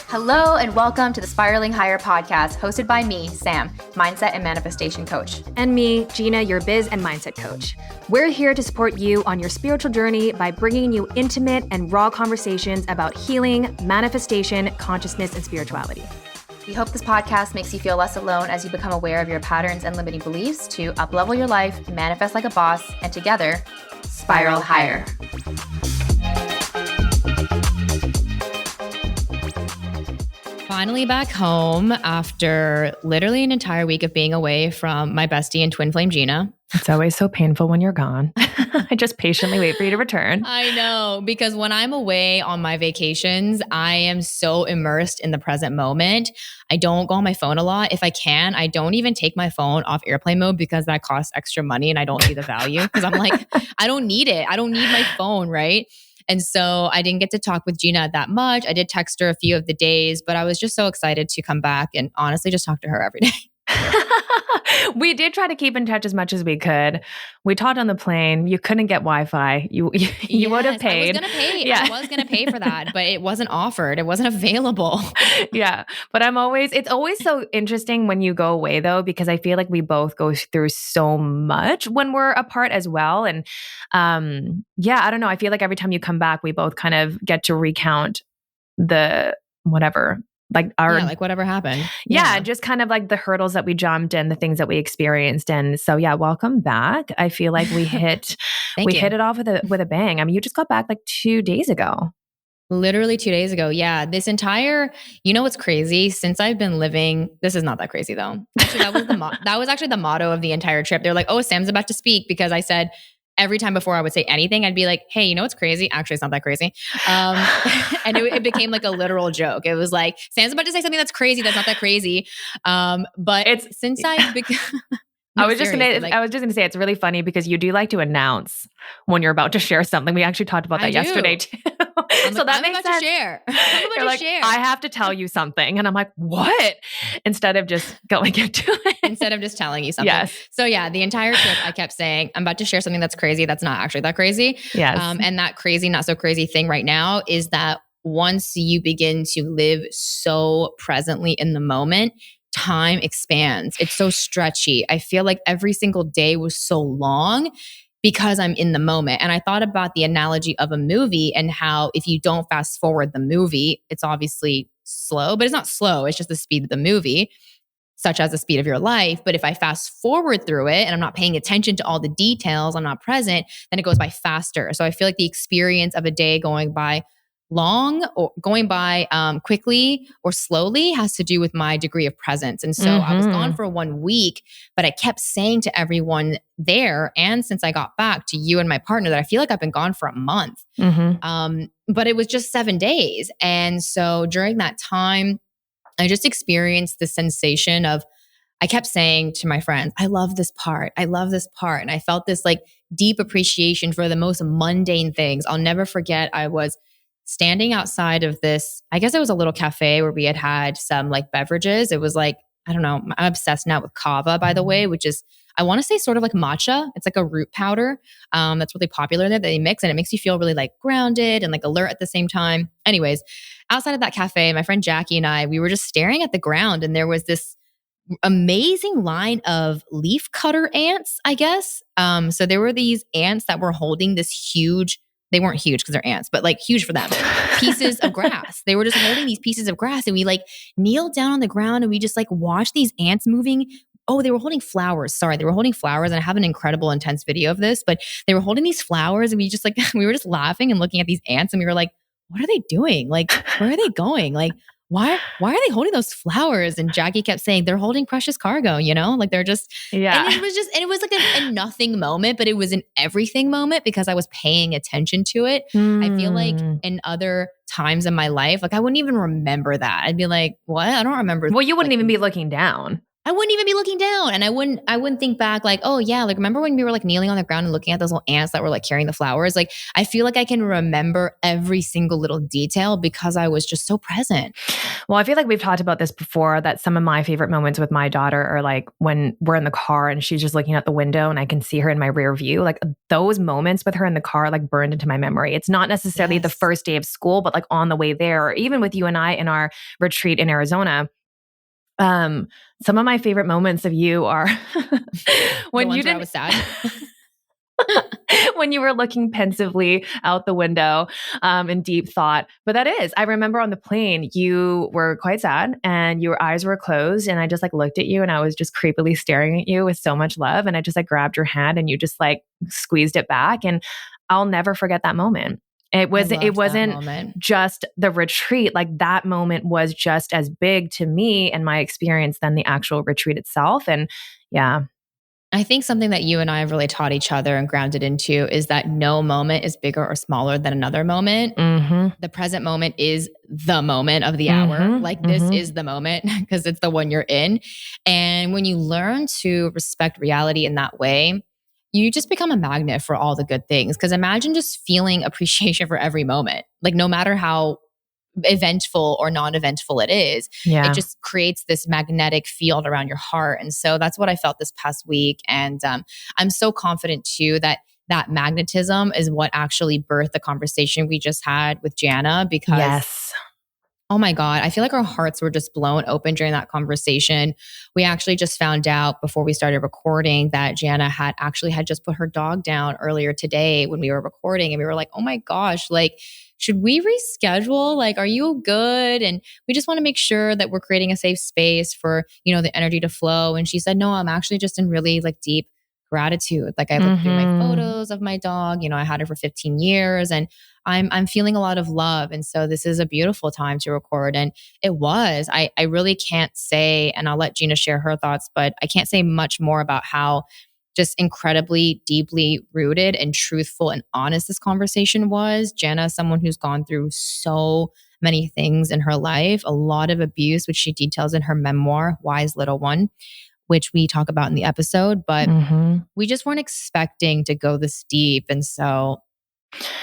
Hello and welcome to the Spiraling Higher podcast, hosted by me, Sam, mindset and manifestation coach. And me, Gina, your biz and mindset coach. We're here to support you on your spiritual journey by bringing you intimate and raw conversations about healing, manifestation, consciousness, and spirituality. We hope this podcast makes you feel less alone as you become aware of your patterns and limiting beliefs to up-level your life, manifest like a boss, and together, spiral higher. Finally back home after literally an entire week of being away from my bestie and twin flame Gina. It's always so painful when you're gone. I just patiently wait for you to return. I know, because when I'm away on my vacations, I am so immersed in the present moment. I don't go on my phone a lot. If I can, I don't even take my phone off airplane mode because that costs extra money and I don't see the value because I'm like, I don't need it. I don't need my phone, right? And so I didn't get to talk with Gina that much. I did text her a few of the days, but I was just so excited to come back and honestly just talk to her every day. We did try to keep in touch as much as we could. We talked on the plane. You couldn't get Wi-Fi. You would have paid. I was going to pay. Yeah. I was going to pay for that, but it wasn't offered. It wasn't available. Yeah. But it's always so interesting when you go away though, because I feel like we both go through so much when we're apart as well. And I don't know. I feel like every time you come back, we both kind of get to recount the whatever. Like whatever happened. Yeah, just kind of like the hurdles that we jumped and the things that we experienced. And so, welcome back. I feel like we hit hit it off with a bang. I mean, you just got back like 2 days ago. Literally 2 days ago. Yeah. You know what's crazy? Since I've been living, this is not that crazy though. Actually, that was actually the motto of the entire trip. They're like, oh, Sam's about to speak, because I said, every time before I would say anything, I'd be like, hey, you know what's crazy? Actually, it's not that crazy. And it became like a literal joke. It was like, Sam's about to say something that's crazy. That's not that crazy. But it's since I've become... I was just gonna say it's really funny because you do like to announce when you're about to share something. We actually talked about that yesterday too. So that makes sense. I'm about to share. I have to tell you something, and I'm like, what? Instead of just going into it. Instead of just telling you something. Yes. So the entire trip I kept saying, I'm about to share something that's crazy. That's not actually that crazy. Yes. And that crazy, not so crazy thing right now is that once you begin to live so presently in the moment, time expands. It's so stretchy. I feel like every single day was so long because I'm in the moment. And I thought about the analogy of a movie and how if you don't fast forward the movie, it's obviously slow, but it's not slow. It's just the speed of the movie, such as the speed of your life. But if I fast forward through it and I'm not paying attention to all the details, I'm not present, then it goes by faster. So I feel like the experience of a day going by long or going by quickly or slowly has to do with my degree of presence. And so I was gone for 1 week, but I kept saying to everyone there, and since I got back to you and my partner, that I feel like I've been gone for a month. But it was just 7 days. And so during that time, I just experienced the sensation of, I kept saying to my friends, I love this part. I love this part. And I felt this like deep appreciation for the most mundane things. I'll never forget, I was standing outside of this, I guess it was a little cafe where we had some like beverages. It was like, I don't know, I'm obsessed now with kava, by the way, which is, I want to say sort of like matcha. It's like a root powder that's really popular there that they mix, and it makes you feel really like grounded and like alert at the same time. Anyways, outside of that cafe, my friend Jackie and I, we were just staring at the ground, and there was this amazing line of leaf cutter ants, I guess. So there were these ants that were holding this huge, they weren't huge because they're ants, but like huge for them, pieces of grass. They were just holding these pieces of grass, and we like kneeled down on the ground and we just like watched these ants moving. Oh, they were holding flowers. Sorry, they were holding flowers. And I have an incredible, intense video of this, but they were holding these flowers, and we just like, we were just laughing and looking at these ants, and we were like, what are they doing? Like, where are they going? Like, why are they holding those flowers? And Jackie kept saying, they're holding precious cargo, like they're just, yeah. And it was like a nothing moment, but it was an everything moment because I was paying attention to it. I feel like in other times in my life, like I wouldn't even remember that. I'd be like, what? I don't remember. Well, you wouldn't even be looking down. I wouldn't even be looking down. And I wouldn't think back like, oh yeah, like remember when we were like kneeling on the ground and looking at those little ants that were like carrying the flowers? Like I feel like I can remember every single little detail because I was just so present. Well, I feel like we've talked about this before, that some of my favorite moments with my daughter are like when we're in the car and she's just looking out the window and I can see her in my rear view. Like those moments with her in the car, like burned into my memory. It's not necessarily the first day of school, but like on the way there, or even with you and I in our retreat in Arizona. Some of my favorite moments of you are when you didn't. I was sad. When you were looking pensively out the window in deep thought. But that is, I remember on the plane, you were quite sad and your eyes were closed. And I just like looked at you and I was just creepily staring at you with so much love. And I just like grabbed your hand and you just like squeezed it back. And I'll never forget that moment. It wasn't just the retreat. Like that moment was just as big to me and my experience than the actual retreat itself. And yeah. I think something that you and I have really taught each other and grounded into is that no moment is bigger or smaller than another moment. Mm-hmm. The present moment is the moment of the hour. Like this is the moment because it's the one you're in. And when you learn to respect reality in that way, you just become a magnet for all the good things. Because imagine just feeling appreciation for every moment. Like no matter how eventful or non-eventful it is, it just creates this magnetic field around your heart. And so that's what I felt this past week. And I'm so confident too that magnetism is what actually birthed the conversation we just had with Jana, because oh my God, I feel like our hearts were just blown open during that conversation. We actually just found out before we started recording that Jana had just put her dog down earlier today when we were recording. And we were like, oh my gosh, like, should we reschedule? Like, are you good? And we just want to make sure that we're creating a safe space for, the energy to flow. And she said, no, I'm actually just in really like deep gratitude. Like I looked through my photos of my dog, I had her for 15 years and I'm feeling a lot of love. And so this is a beautiful time to record. And it was, I really can't say, and I'll let Gina share her thoughts, but I can't say much more about how just incredibly deeply rooted and truthful and honest this conversation was. Jana is someone who's gone through so many things in her life, a lot of abuse, which she details in her memoir, Wise Little One, which we talk about in the episode, but we just weren't expecting to go this deep. And so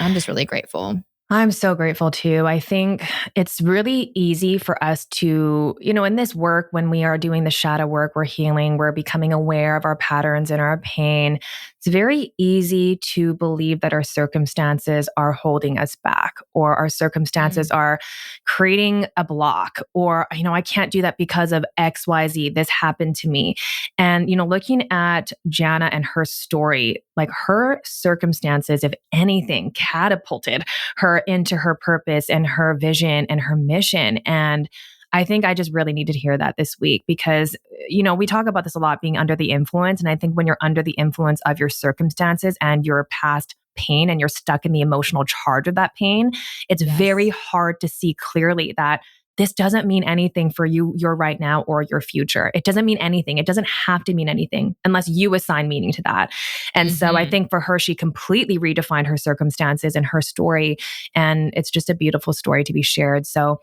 I'm just really grateful. I'm so grateful too. I think it's really easy for us to, in this work, when we are doing the shadow work, we're healing, we're becoming aware of our patterns and our pain. It's very easy to believe that our circumstances are holding us back, or our circumstances are creating a block, or, I can't do that because of X, Y, Z. This happened to me. And, looking at Jana and her story, like her circumstances, if anything, catapulted her into her purpose and her vision and her mission. And I think I just really needed to hear that this week because, we talk about this a lot, being under the influence. And I think when you're under the influence of your circumstances and your past pain and you're stuck in the emotional charge of that pain, it's very hard to see clearly that this doesn't mean anything for you, your right now or your future. It doesn't mean anything. It doesn't have to mean anything unless you assign meaning to that. And so I think for her, she completely redefined her circumstances and her story. And it's just a beautiful story to be shared. So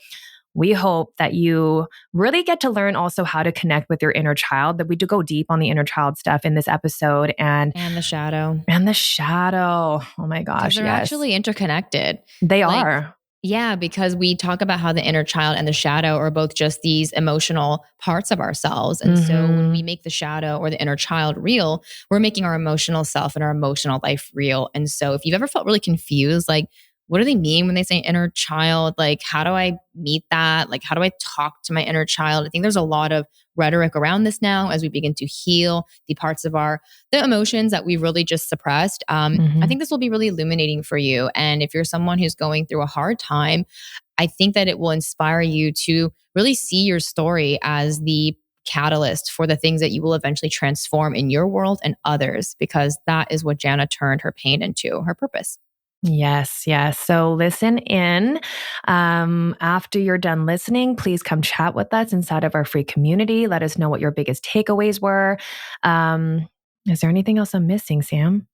we hope that you really get to learn also how to connect with your inner child, that we do go deep on the inner child stuff in this episode. And the shadow. And the shadow. Oh my gosh. They're actually interconnected. They are. Yeah, because we talk about how the inner child and the shadow are both just these emotional parts of ourselves. And so when we make the shadow or the inner child real, we're making our emotional self and our emotional life real. And so if you've ever felt really confused, like, what do they mean when they say inner child? Like, how do I meet that? Like, how do I talk to my inner child? I think there's a lot of rhetoric around this now as we begin to heal the parts of the emotions that we really just suppressed. I think this will be really illuminating for you. And if you're someone who's going through a hard time, I think that it will inspire you to really see your story as the catalyst for the things that you will eventually transform in your world and others, because that is what Jana turned her pain into, her purpose. Yes. So listen in. After you're done listening, please come chat with us inside of our free community. Let us know what your biggest takeaways were. Is there anything else I'm missing, Sam?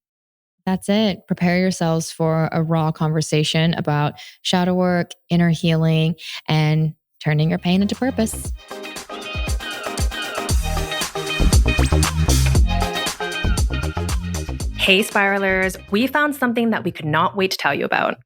That's it. Prepare yourselves for a raw conversation about shadow work, inner healing, and turning your pain into purpose. Hey, spiralers, we found something that we could not wait to tell you about.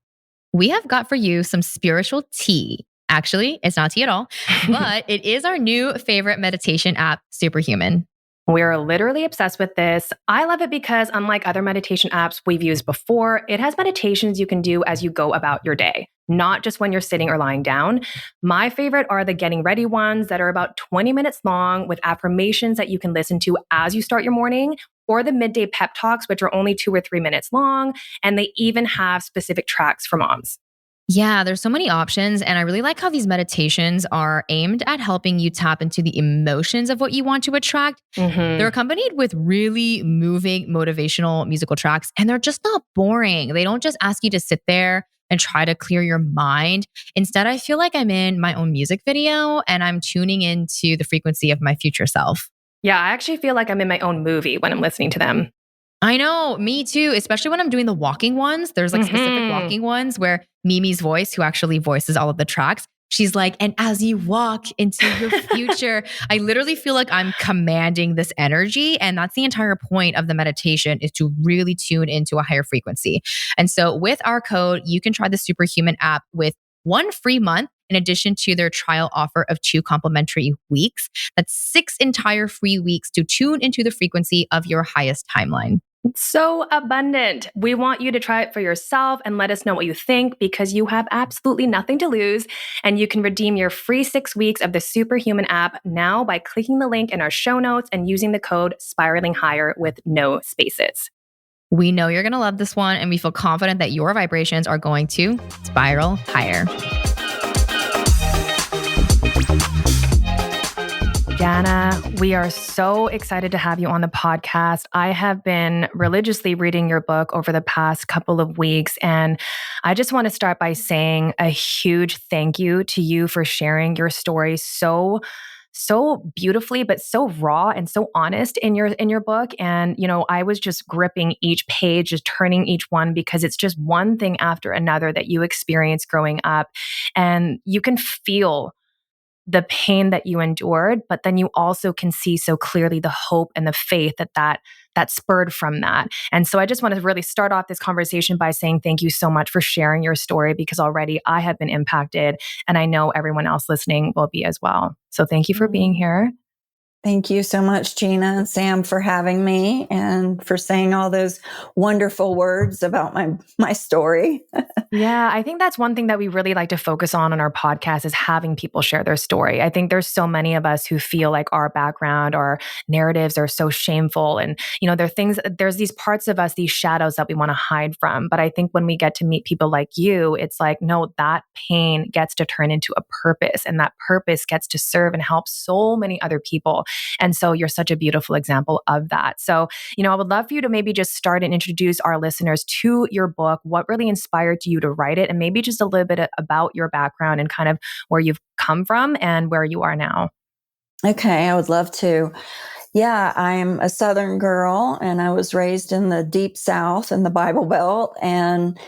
We have got for you some spiritual tea. Actually, it's not tea at all, but it is our new favorite meditation app, Superhuman. We're literally obsessed with this. I love it because, unlike other meditation apps we've used before, it has meditations you can do as you go about your day, not just when you're sitting or lying down. My favorite are the getting ready ones that are about 20 minutes long with affirmations that you can listen to as you start your morning, or the midday pep talks, which are only 2 or 3 minutes long. And they even have specific tracks for moms. Yeah, there's so many options. And I really like how these meditations are aimed at helping you tap into the emotions of what you want to attract. They're accompanied with really moving, motivational musical tracks, and they're just not boring. They don't just ask you to sit there and try to clear your mind. Instead, I feel like I'm in my own music video and I'm tuning into the frequency of my future self. Yeah, I actually feel like I'm in my own movie when I'm listening to them. I know, me too, especially when I'm doing the walking ones. There's like specific walking ones where Mimi's voice, who actually voices all of the tracks, she's like, and as you walk into your future, I literally feel like I'm commanding this energy. And that's the entire point of the meditation, is to really tune into a higher frequency. And so with our code, you can try the Superhuman app with 1 free month in addition to their trial offer of 2 complimentary weeks. That's 6 entire free weeks to tune into the frequency of your highest timeline. So abundant. We want you to try it for yourself and let us know what you think, because you have absolutely nothing to lose. And you can redeem your free 6 weeks of the Superhuman app now by clicking the link in our show notes and using the code Spiraling Higher with no spaces. We know you're going to love this one, and we feel confident that your vibrations are going to spiral higher. Jana, we are so excited to have you on the podcast. I have been religiously reading your book over the past couple of weeks, and I just want to start by saying a huge thank you to you for sharing your story so beautifully, but so raw and so honest in your book. And, I was just gripping each page, just turning each one, because it's just one thing after another that you experienced growing up. And you can feel the pain that you endured, but then you also can see so clearly the hope and the faith that spurred from that. And so I just want to really start off this conversation by saying thank you so much for sharing your story, because already I have been impacted, and I know everyone else listening will be as well. So thank you for being here. Thank you so much, Gina and Sam, for having me and for saying all those wonderful words about my story. Yeah, I think that's one thing that we really like to focus on our podcast, is having people share their story. I think there's so many of us who feel like our background, our narratives are so shameful. And, there's these parts of us, these shadows that we want to hide from. But I think when we get to meet people like you, it's like, no, that pain gets to turn into a purpose, and that purpose gets to serve and help so many other people. And so you're such a beautiful example of that. So, I would love for you to maybe just start and introduce our listeners to your book. What really inspired you to write it? And maybe just a little bit about your background and kind of where you've come from and where you are now. Okay, I would love to. Yeah, I'm a Southern girl, and I was raised in the deep South in the Bible Belt. And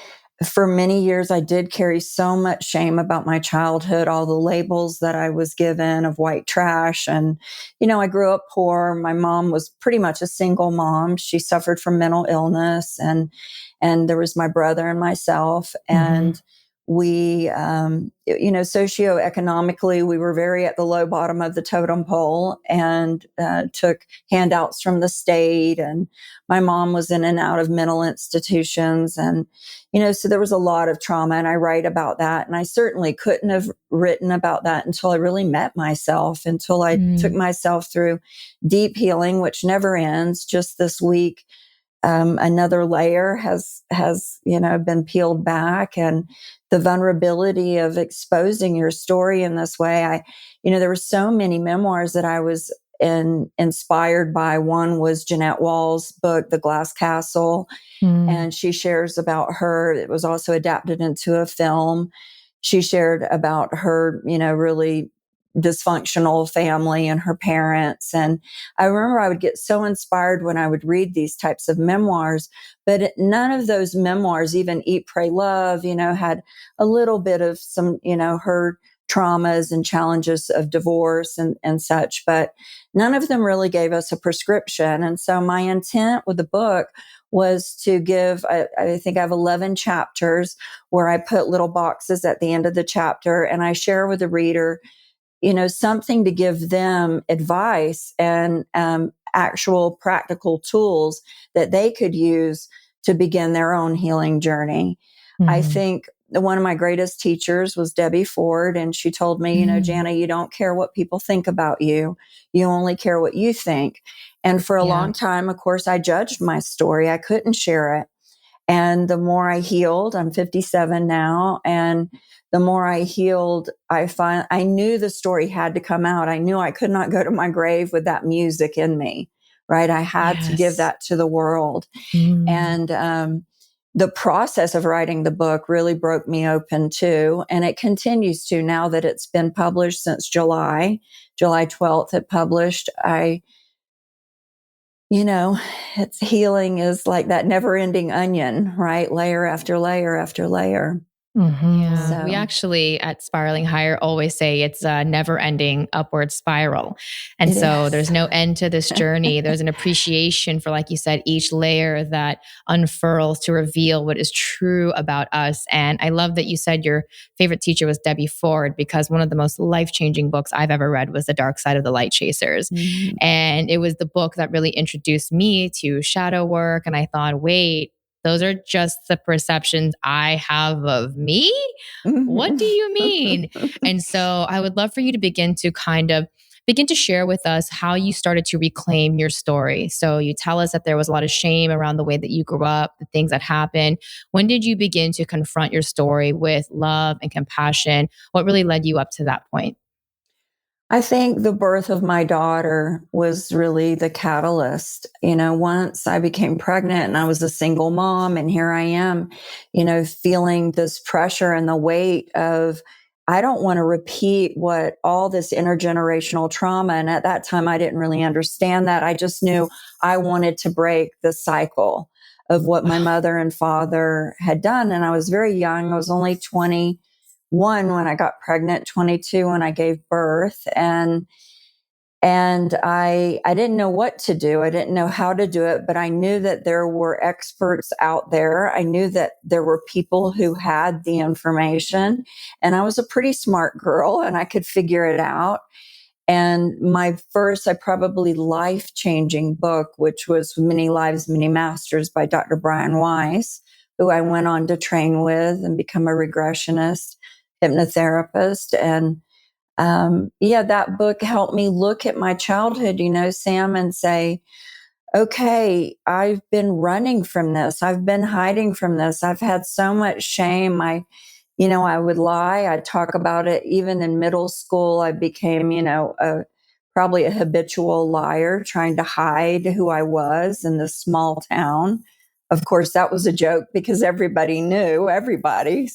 for many years, I did carry so much shame about my childhood, all the labels that I was given of white trash. And, I grew up poor. My mom was pretty much a single mom. She suffered from mental illness, and there was my brother and myself. And we, socioeconomically, we were very at the low bottom of the totem pole, and took handouts from the state. And my mom was in and out of mental institutions. And, so there was a lot of trauma, and I write about that. And I certainly couldn't have written about that until I really met myself, until I took myself through deep healing, which never ends. Just this week, another layer has been peeled back, and the vulnerability of exposing your story in this way. There were so many memoirs that I was inspired by. One was Jeanette Wall's book, The Glass Castle, and she shares about her. It was also adapted into a film. She shared about her, really dysfunctional family and her parents. And I remember I would get so inspired when I would read these types of memoirs, but none of those memoirs, even Eat, Pray, Love, had a little bit of some, her traumas and challenges of divorce and such, but none of them really gave us a prescription. And so my intent with the book was to give, I think I have 11 chapters where I put little boxes at the end of the chapter, and I share with the reader, something to give them advice and actual practical tools that they could use to begin their own healing journey. I think one of my greatest teachers was Debbie Ford, and she told me, Jana, you don't care what people think about you. You only care what you think. And for a long time, of course, I judged my story. I couldn't share it. And the more I healed, I'm 57 now, and the more I healed, I knew the story had to come out. I knew I could not go to my grave with that music in me, right? I had to give that to the world. And the process of writing the book really broke me open too. And it continues to, now that it's been published since July 12th, it published. It's healing is like that never ending onion, right? Layer after layer after layer. Yeah. So We actually at Spiraling Higher always say it's a never ending upward spiral. And so there's no end to this journey. There's an appreciation for, like you said, each layer that unfurls to reveal what is true about us. And I love that you said your favorite teacher was Debbie Ford, because one of the most life-changing books I've ever read was The Dark Side of the Light Chasers. And it was the book that really introduced me to shadow work. And I thought, wait, those are just the perceptions I have of me? What do you mean? And so I would love for you to begin to share with us how you started to reclaim your story. So you tell us that there was a lot of shame around the way that you grew up, the things that happened. When did you begin to confront your story with love and compassion? What really led you up to that point? I think the birth of my daughter was really the catalyst. Once I became pregnant and I was a single mom, and here I am, feeling this pressure and the weight of, I don't want to repeat what all this intergenerational trauma. And at that time, I didn't really understand that. I just knew I wanted to break the cycle of what my mother and father had done. And I was very young. I was only 21 when I got pregnant, 22 when I gave birth. And I didn't know what to do. I didn't know how to do it, but I knew that there were experts out there. I knew that there were people who had the information, and I was a pretty smart girl and I could figure it out. And my first, probably life-changing book, which was Many Lives, Many Masters by Dr. Brian Weiss, who I went on to train with and become a regressionist, hypnotherapist. And that book helped me look at my childhood, Sam, and say, okay, I've been running from this. I've been hiding from this. I've had so much shame. I would lie. I'd talk about it. Even in middle school, I became, probably a habitual liar, trying to hide who I was in this small town. Of course, that was a joke because everybody knew everybody.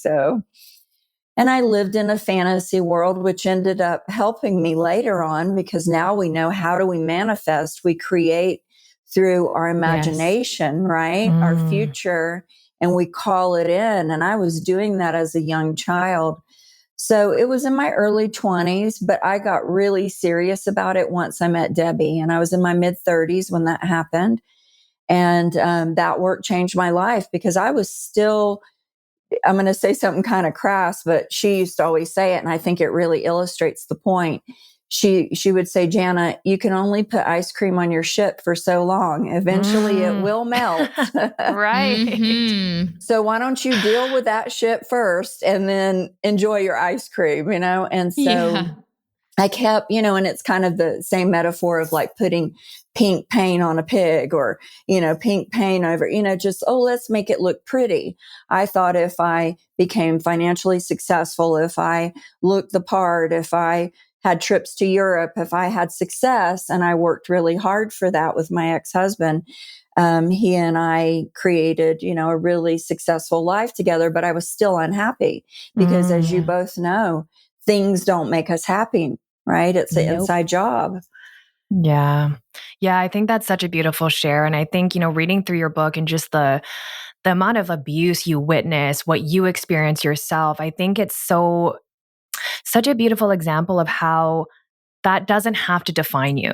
And I lived in a fantasy world, which ended up helping me later on, because now we know, how do we manifest? We create through our imagination, right? Our future, and we call it in. And I was doing that as a young child. So it was in my early 20s, but I got really serious about it once I met Debbie, and I was in my mid 30s when that happened. And that work changed my life, because I was still, I'm going to say something kind of crass, but she used to always say it, and I think it really illustrates the point. She would say, Jana, you can only put ice cream on your ship for so long. Eventually it will melt. Right. So why don't you deal with that shit first and then enjoy your ice cream, And so I kept, and it's kind of the same metaphor of like putting pink paint on a pig, or, pink paint over, just, let's make it look pretty. I thought if I became financially successful, if I looked the part, if I had trips to Europe, if I had success, and I worked really hard for that with my ex-husband, he and I created, a really successful life together, but I was still unhappy because, as you both know, things don't make us happy, right? It's an inside job. Yeah. Yeah. I think that's such a beautiful share. And I think, reading through your book and just the amount of abuse you witness, what you experience yourself, I think it's so such a beautiful example of how that doesn't have to define you.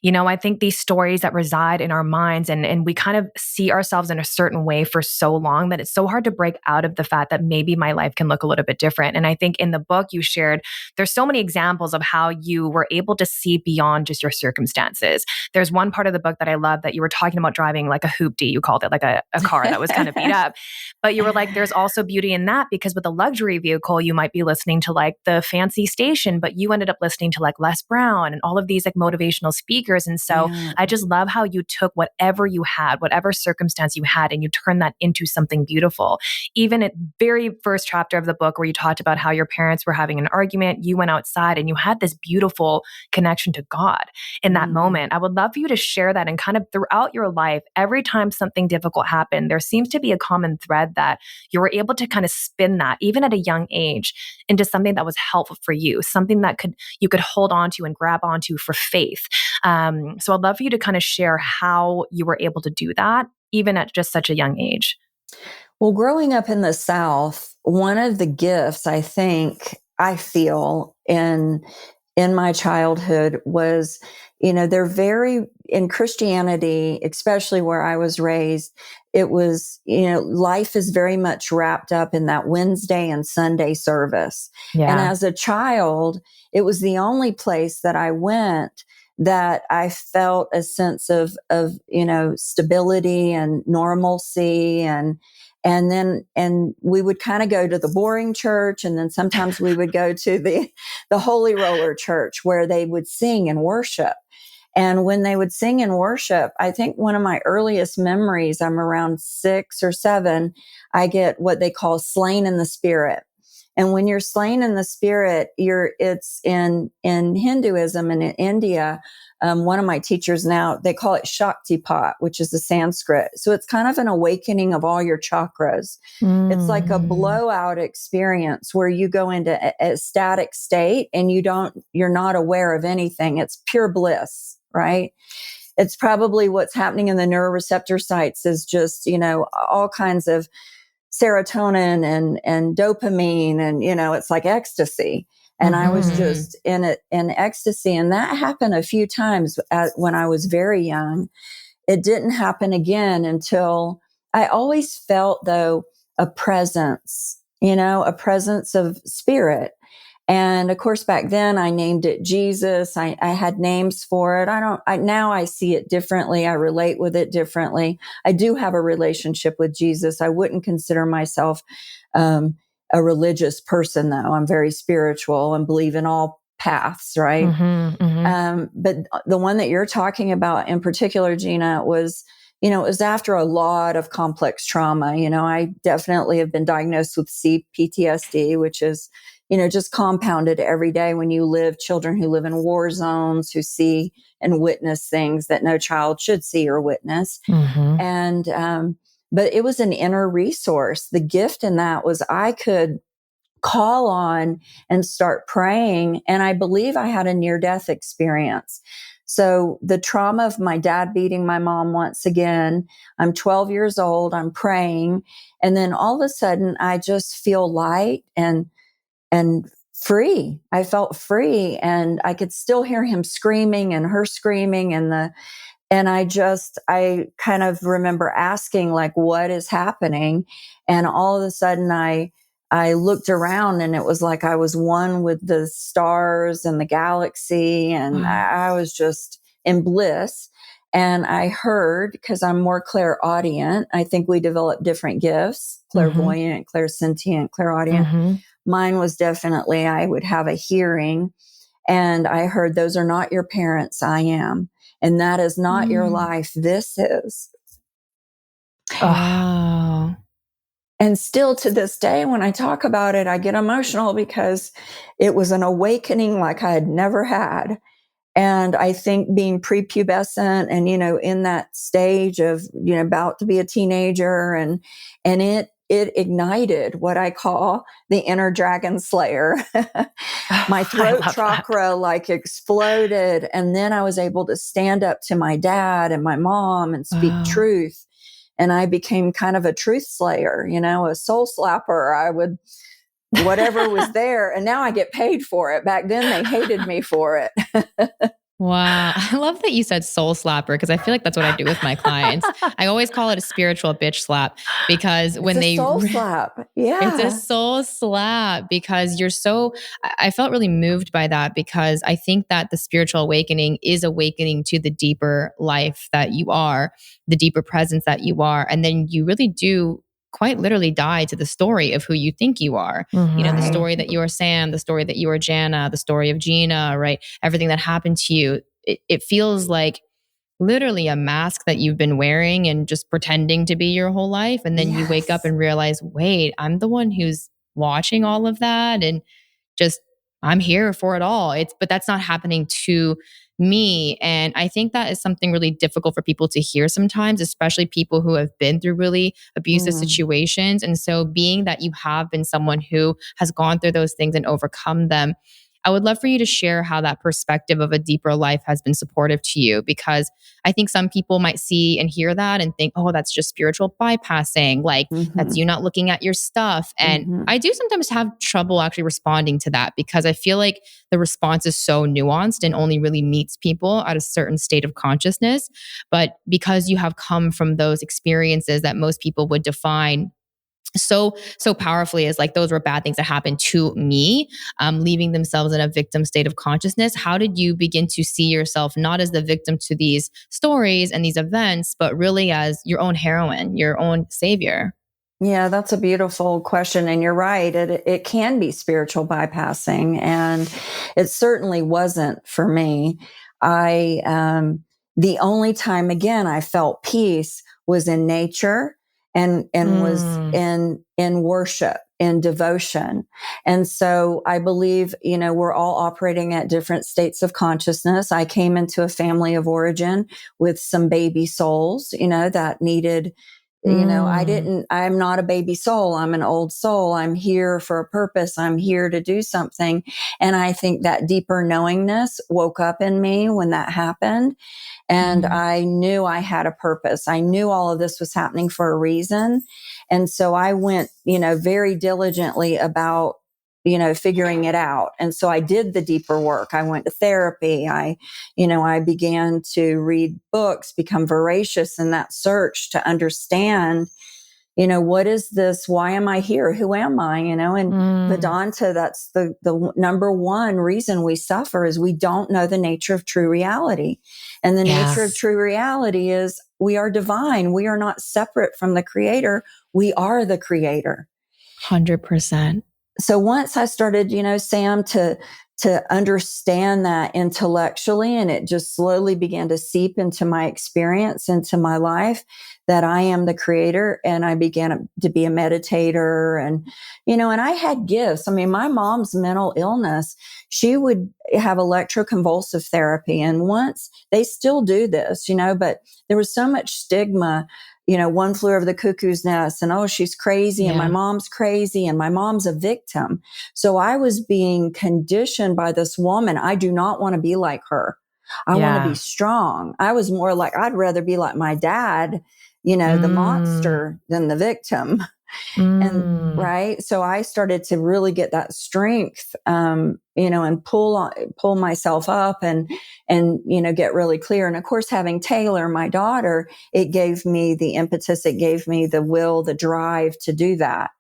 I think these stories that reside in our minds and we kind of see ourselves in a certain way for so long that it's so hard to break out of the fact that maybe my life can look a little bit different. And I think in the book you shared, there's so many examples of how you were able to see beyond just your circumstances. There's one part of the book that I love that you were talking about driving like a hoopty, you called it, like a car that was kind of beat up. But you were like, there's also beauty in that, because with a luxury vehicle, you might be listening to like the fancy station, but you ended up listening to like Les Brown and all of these like motivational speakers. And so I just love how you took whatever you had, whatever circumstance you had, and you turned that into something beautiful. Even at very first chapter of the book where you talked about how your parents were having an argument, you went outside and you had this beautiful connection to God in that moment. I would love for you to share that, and kind of throughout your life, every time something difficult happened, there seems to be a common thread that you were able to kind of spin that, even at a young age, into something that was helpful for you, something that you could hold on to and grab onto for faith. So I'd love for you to kind of share how you were able to do that, even at just such a young age. Well, growing up in the South, one of the gifts I feel in my childhood was, they're very, in Christianity, especially where I was raised, it was, life is very much wrapped up in that Wednesday and Sunday service. Yeah. And as a child, it was the only place that I went that I felt a sense of stability and normalcy, and we would kind of go to the boring church, and then sometimes we would go to the Holy Roller Church where they would sing and worship. And when they would sing and worship, I think one of my earliest memories, I'm around 6 or 7, I get what they call slain in the spirit. And when you're slain in the spirit, it's in Hinduism and in India. One of my teachers now, they call it Shaktipat, which is the Sanskrit. So it's kind of an awakening of all your chakras. It's like a blowout experience where you go into a static state and you're not aware of anything. It's pure bliss, right? It's probably what's happening in the neuroreceptor sites is just, all kinds of serotonin and dopamine, and it's like ecstasy. And I was just in ecstasy, and that happened a few times when I was very young. It didn't happen again until I always felt, though, a presence of spirit. And of course, back then I named it Jesus. I had names for it. Now I see it differently. I relate with it differently. I do have a relationship with Jesus. I wouldn't consider myself, a religious person, though. I'm very spiritual and believe in all paths, right? But the one that you're talking about in particular, Gina, was, it was after a lot of complex trauma. I definitely have been diagnosed with CPTSD, which is, just compounded every day when you children who live in war zones, who see and witness things that no child should see or witness. And, but it was an inner resource. The gift in that was I could call on and start praying. And I believe I had a near-death experience. So the trauma of my dad beating my mom once again, I'm 12 years old, I'm praying. And then all of a sudden I just feel light and free. I felt free, and I could still hear him screaming and her screaming, and I kind of remember asking, like, what is happening? And all of a sudden I looked around, and it was like I was one with the stars and the galaxy, and I was just in bliss. And I heard, because I'm more clairaudient, I think we develop different gifts, clairvoyant, clairsentient, clairaudient. Mine was definitely, I would have a hearing, and I heard, those are not your parents, I am. And that is not your life, this is. Oh. And still to this day, when I talk about it, I get emotional because it was an awakening like I had never had. And I think being prepubescent and, in that stage of, about to be a teenager, and it ignited what I call the inner dragon slayer. My throat chakra like exploded. And then I was able to stand up to my dad and my mom and speak truth. And I became kind of a truth slayer, a soul slapper. I would whatever was there. And now I get paid for it. Back then they hated me for it. Wow. I love that you said soul slapper, because I feel like that's what I do with my clients. I always call it a spiritual bitch slap, because when It's a soul slap. Yeah. it's a soul slap, because I felt really moved by that, because I think that the spiritual awakening is awakening to the deeper life that you are, the deeper presence that you are. And then you really do quite literally die to the story of who you think you are. You know, the story that you are Sam, the story that you are Jana, the story of Gina, right? Everything that happened to you. It feels like literally a mask that you've been wearing and just pretending to be your whole life. And then you wake up and realize, wait, I'm the one who's watching all of that. And just, I'm here for it all. But that's not happening to me. And I think that is something really difficult for people to hear sometimes, especially people who have been through really abusive situations. And so being that you have been someone who has gone through those things and overcome them, I would love for you to share how that perspective of a deeper life has been supportive to you, because I think some people might see and hear that and think, oh, that's just spiritual bypassing. Like that's you not looking at your stuff. And I do sometimes have trouble actually responding to that, because I feel like the response is so nuanced and only really meets people at a certain state of consciousness. But because you have come from those experiences that most people would define so powerfully as like, those were bad things that happened to me, leaving themselves in a victim state of consciousness. How did you begin to see yourself not as the victim to these stories and these events, but really as your own heroine, your own savior? Yeah, that's a beautiful question. And you're right. It can be spiritual bypassing. And it certainly wasn't for me. The only time again I felt peace was in nature and was in worship, in devotion. And so I believe, we're all operating at different states of consciousness. I came into a family of origin with some baby souls, that needed, I'm not a baby soul. I'm an old soul. I'm here for a purpose. I'm here to do something. And I think that deeper knowingness woke up in me when that happened. And I knew I had a purpose. I knew all of this was happening for a reason. And so I went, very diligently about, figuring it out. And so I did the deeper work. I went to therapy. I began to read books, become voracious in that search to understand, what is this? Why am I here? Who am I? And Vedanta, that's the number one reason we suffer is we don't know the nature of true reality. And the nature of true reality is we are divine. We are not separate from the creator. We are the creator. 100%. So once I started, Sam, to understand that intellectually, and it just slowly began to seep into my experience, into my life, that I am the creator. And I began to be a meditator and I had gifts. I mean, my mom's mental illness, she would have electroconvulsive therapy. And once they still do this, but there was so much stigma. One flew over the cuckoo's nest and, oh, she's crazy and my mom's crazy and my mom's a victim. So I was being conditioned by this woman. I do not want to be like her. I want to be strong. I was more like, I'd rather be like my dad, the monster than the victim. And right. So I started to really get that strength, and pull myself up and get really clear. And of course, having Taylor, my daughter, it gave me the impetus. It gave me the will, the drive to do that.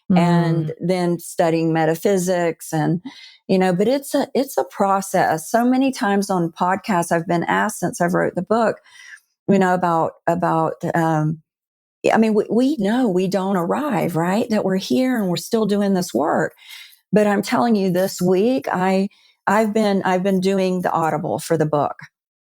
And then studying metaphysics and, but it's a process. So many times on podcasts, I've been asked since I've wrote the book, about, we know we don't arrive, right? That we're here and we're still doing this work. But I'm telling you, this week, I've been doing the Audible for the book.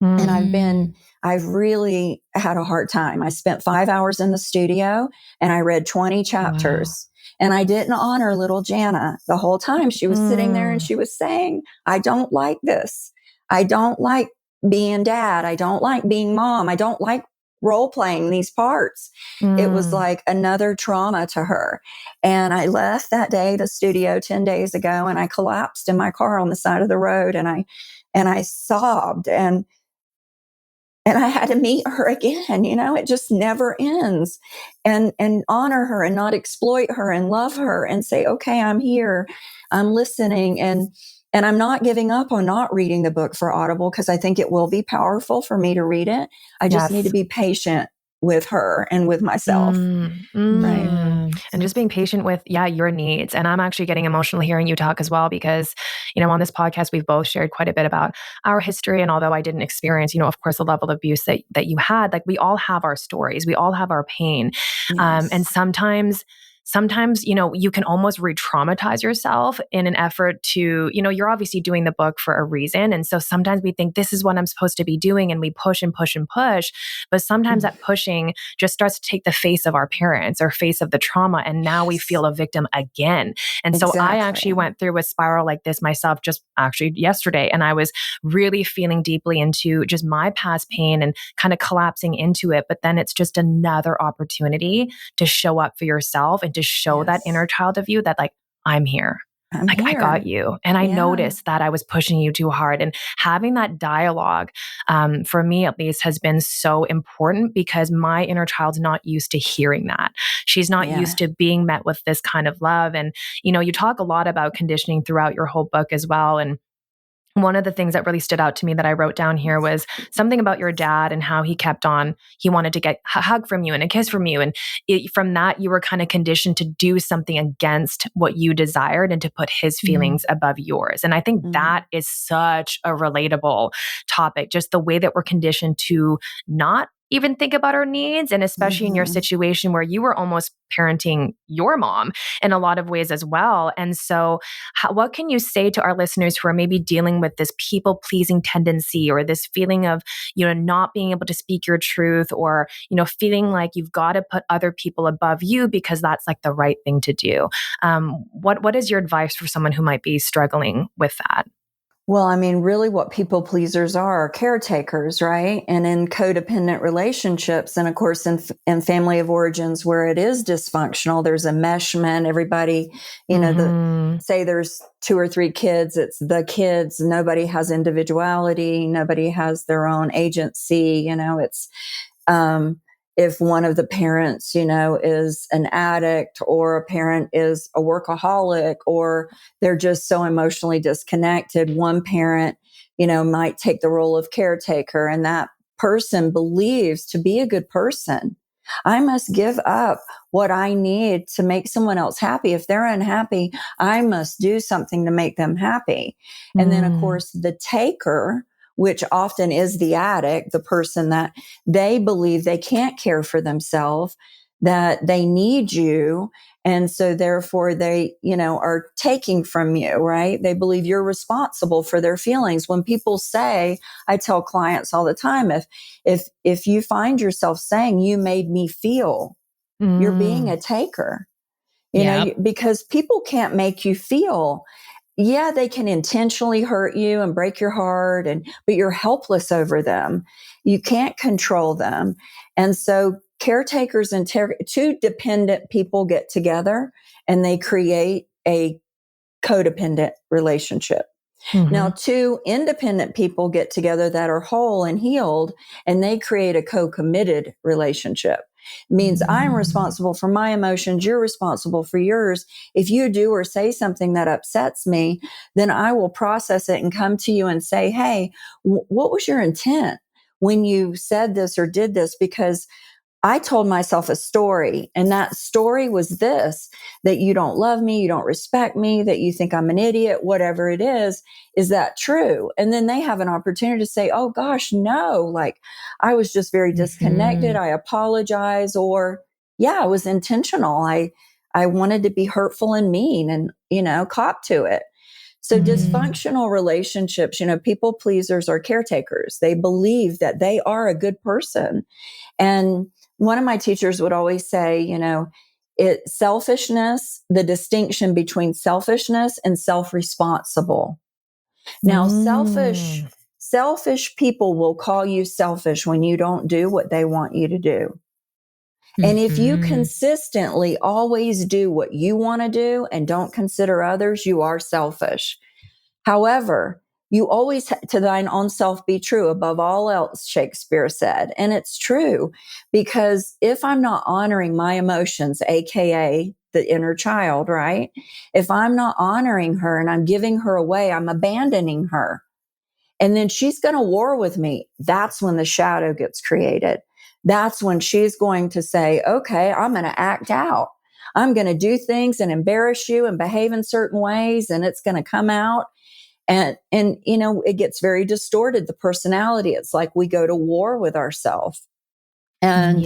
And I've really had a hard time. I spent 5 hours in the studio and I read 20 chapters. Wow. And I didn't honor little Jana the whole time. She was sitting there and she was saying, I don't like this. I don't like being dad. I don't like being mom. I don't like role playing these parts. It was like another trauma to her. And I left that day, the studio 10 days ago, and I collapsed in my car on the side of the road and I sobbed. And And I had to meet her again. It just never ends. And honor her and not exploit her and love her and say, okay, I'm here. I'm listening. And I'm not giving up on not reading the book for Audible, because I think it will be powerful for me to read it. I just need to be patient with her and with myself. Right. And just being patient with, your needs. And I'm actually getting emotional hearing you talk as well, because, on this podcast, we've both shared quite a bit about our history. And although I didn't experience, of course, the level of abuse that you had, like, we all have our stories, we all have our pain. Yes. And sometimes, you can almost re-traumatize yourself in an effort to, you're obviously doing the book for a reason. And so sometimes we think this is what I'm supposed to be doing, and we push and push and push. But sometimes that pushing just starts to take the face of our parents or face of the trauma. And now we feel a victim again. And so I actually went through a spiral like this myself just actually yesterday. And I was really feeling deeply into just my past pain and kind of collapsing into it. But then it's just another opportunity to show up for yourself and to show that inner child of you that, like, I'm here. I got you. And I noticed that I was pushing you too hard. And having that dialogue, for me at least, has been so important, because my inner child's not used to hearing that. She's not used to being met with this kind of love. And, you talk a lot about conditioning throughout your whole book as well. And one of the things that really stood out to me that I wrote down here was something about your dad and how he wanted to get a hug from you and a kiss from you. And from that, you were kind of conditioned to do something against what you desired and to put his feelings above yours. And I think that is such a relatable topic, just the way that we're conditioned to not even think about our needs. And especially in your situation where you were almost parenting your mom in a lot of ways as well. And so what can you say to our listeners who are maybe dealing with this people-pleasing tendency, or this feeling of, not being able to speak your truth, or, feeling like you've got to put other people above you because that's like the right thing to do? What is your advice for someone who might be struggling with that? Well, I mean, really what people pleasers are caretakers, right? And in codependent relationships, and of course, in family of origins where it is dysfunctional, there's enmeshment. Everybody, say there's 2 or 3 kids, it's the kids. Nobody has individuality. Nobody has their own agency. It's, if one of the parents, is an addict, or a parent is a workaholic, or they're just so emotionally disconnected, one parent, might take the role of caretaker, and that person believes, to be a good person, I must give up what I need to make someone else happy. If they're unhappy, I must do something to make them happy. And then, of course, the taker, which often is the addict, the person that they believe they can't care for themselves, that they need you. And so therefore they, are taking from you, right? They believe you're responsible for their feelings. When people say, I tell clients all the time, if you find yourself saying, you made me feel, you're being a taker, because people can't make you feel. Yeah, they can intentionally hurt you and break your heart, but you're helpless over them. You can't control them. And so caretakers and two dependent people get together and they create a codependent relationship. Now, 2 independent people get together that are whole and healed, and they create a co-committed relationship. It means I'm responsible for my emotions. You're responsible for yours. If you do or say something that upsets me, then I will process it and come to you and say, hey, what was your intent when you said this or did this? Because I told myself a story, and that story was this, that you don't love me, you don't respect me, that you think I'm an idiot, whatever it is that true? And then they have an opportunity to say, oh gosh, no, like I was just very disconnected. I apologize. Or yeah, I was intentional. I wanted to be hurtful and mean and, cop to it. So dysfunctional relationships, people pleasers are caretakers. They believe that they are a good person. And one of my teachers would always say, selfishness, the distinction between selfishness and self-responsible. Now, selfish people will call you selfish when you don't do what they want you to do. And if you consistently always do what you want to do and don't consider others, you are selfish. However, you always to thine own self be true above all else, Shakespeare said. And it's true, because if I'm not honoring my emotions, AKA the inner child, right? If I'm not honoring her and I'm giving her away, I'm abandoning her. And then she's going to war with me. That's when the shadow gets created. That's when she's going to say, okay, I'm going to act out. I'm going to do things and embarrass you and behave in certain ways, and it's going to come out. And, it gets very distorted, the personality. It's like we go to war with ourselves. And,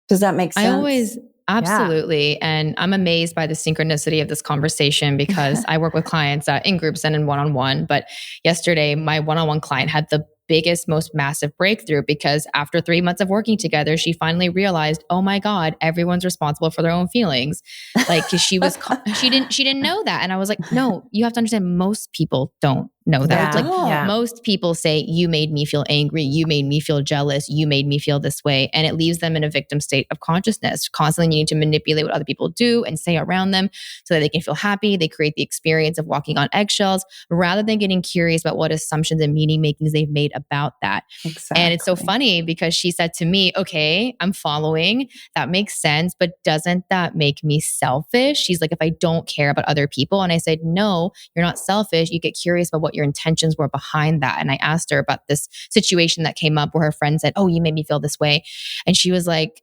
does that make sense? Absolutely. And I'm amazed by the synchronicity of this conversation, because I work with clients in groups and in one-on-one. But yesterday, my one-on-one client had the biggest, most massive breakthrough, because after 3 months of working together, she finally realized, oh my God, everyone's responsible for their own feelings. Like, 'cause she didn't know that. And I was like, no, you have to understand, most people don't know that. Most people say, you made me feel angry. You made me feel jealous. You made me feel this way. And it leaves them in a victim state of consciousness, constantly needing to manipulate what other people do and say around them so that they can feel happy. They create the experience of walking on eggshells rather than getting curious about what assumptions and meaning makings they've made about that. Exactly. And it's so funny, because she said to me, okay, I'm following. That makes sense. But doesn't that make me selfish? She's like, if I don't care about other people. And I said, no, you're not selfish. You get curious about what your intentions were behind that. And I asked her about this situation that came up where her friend said, oh, you made me feel this way. And she was like,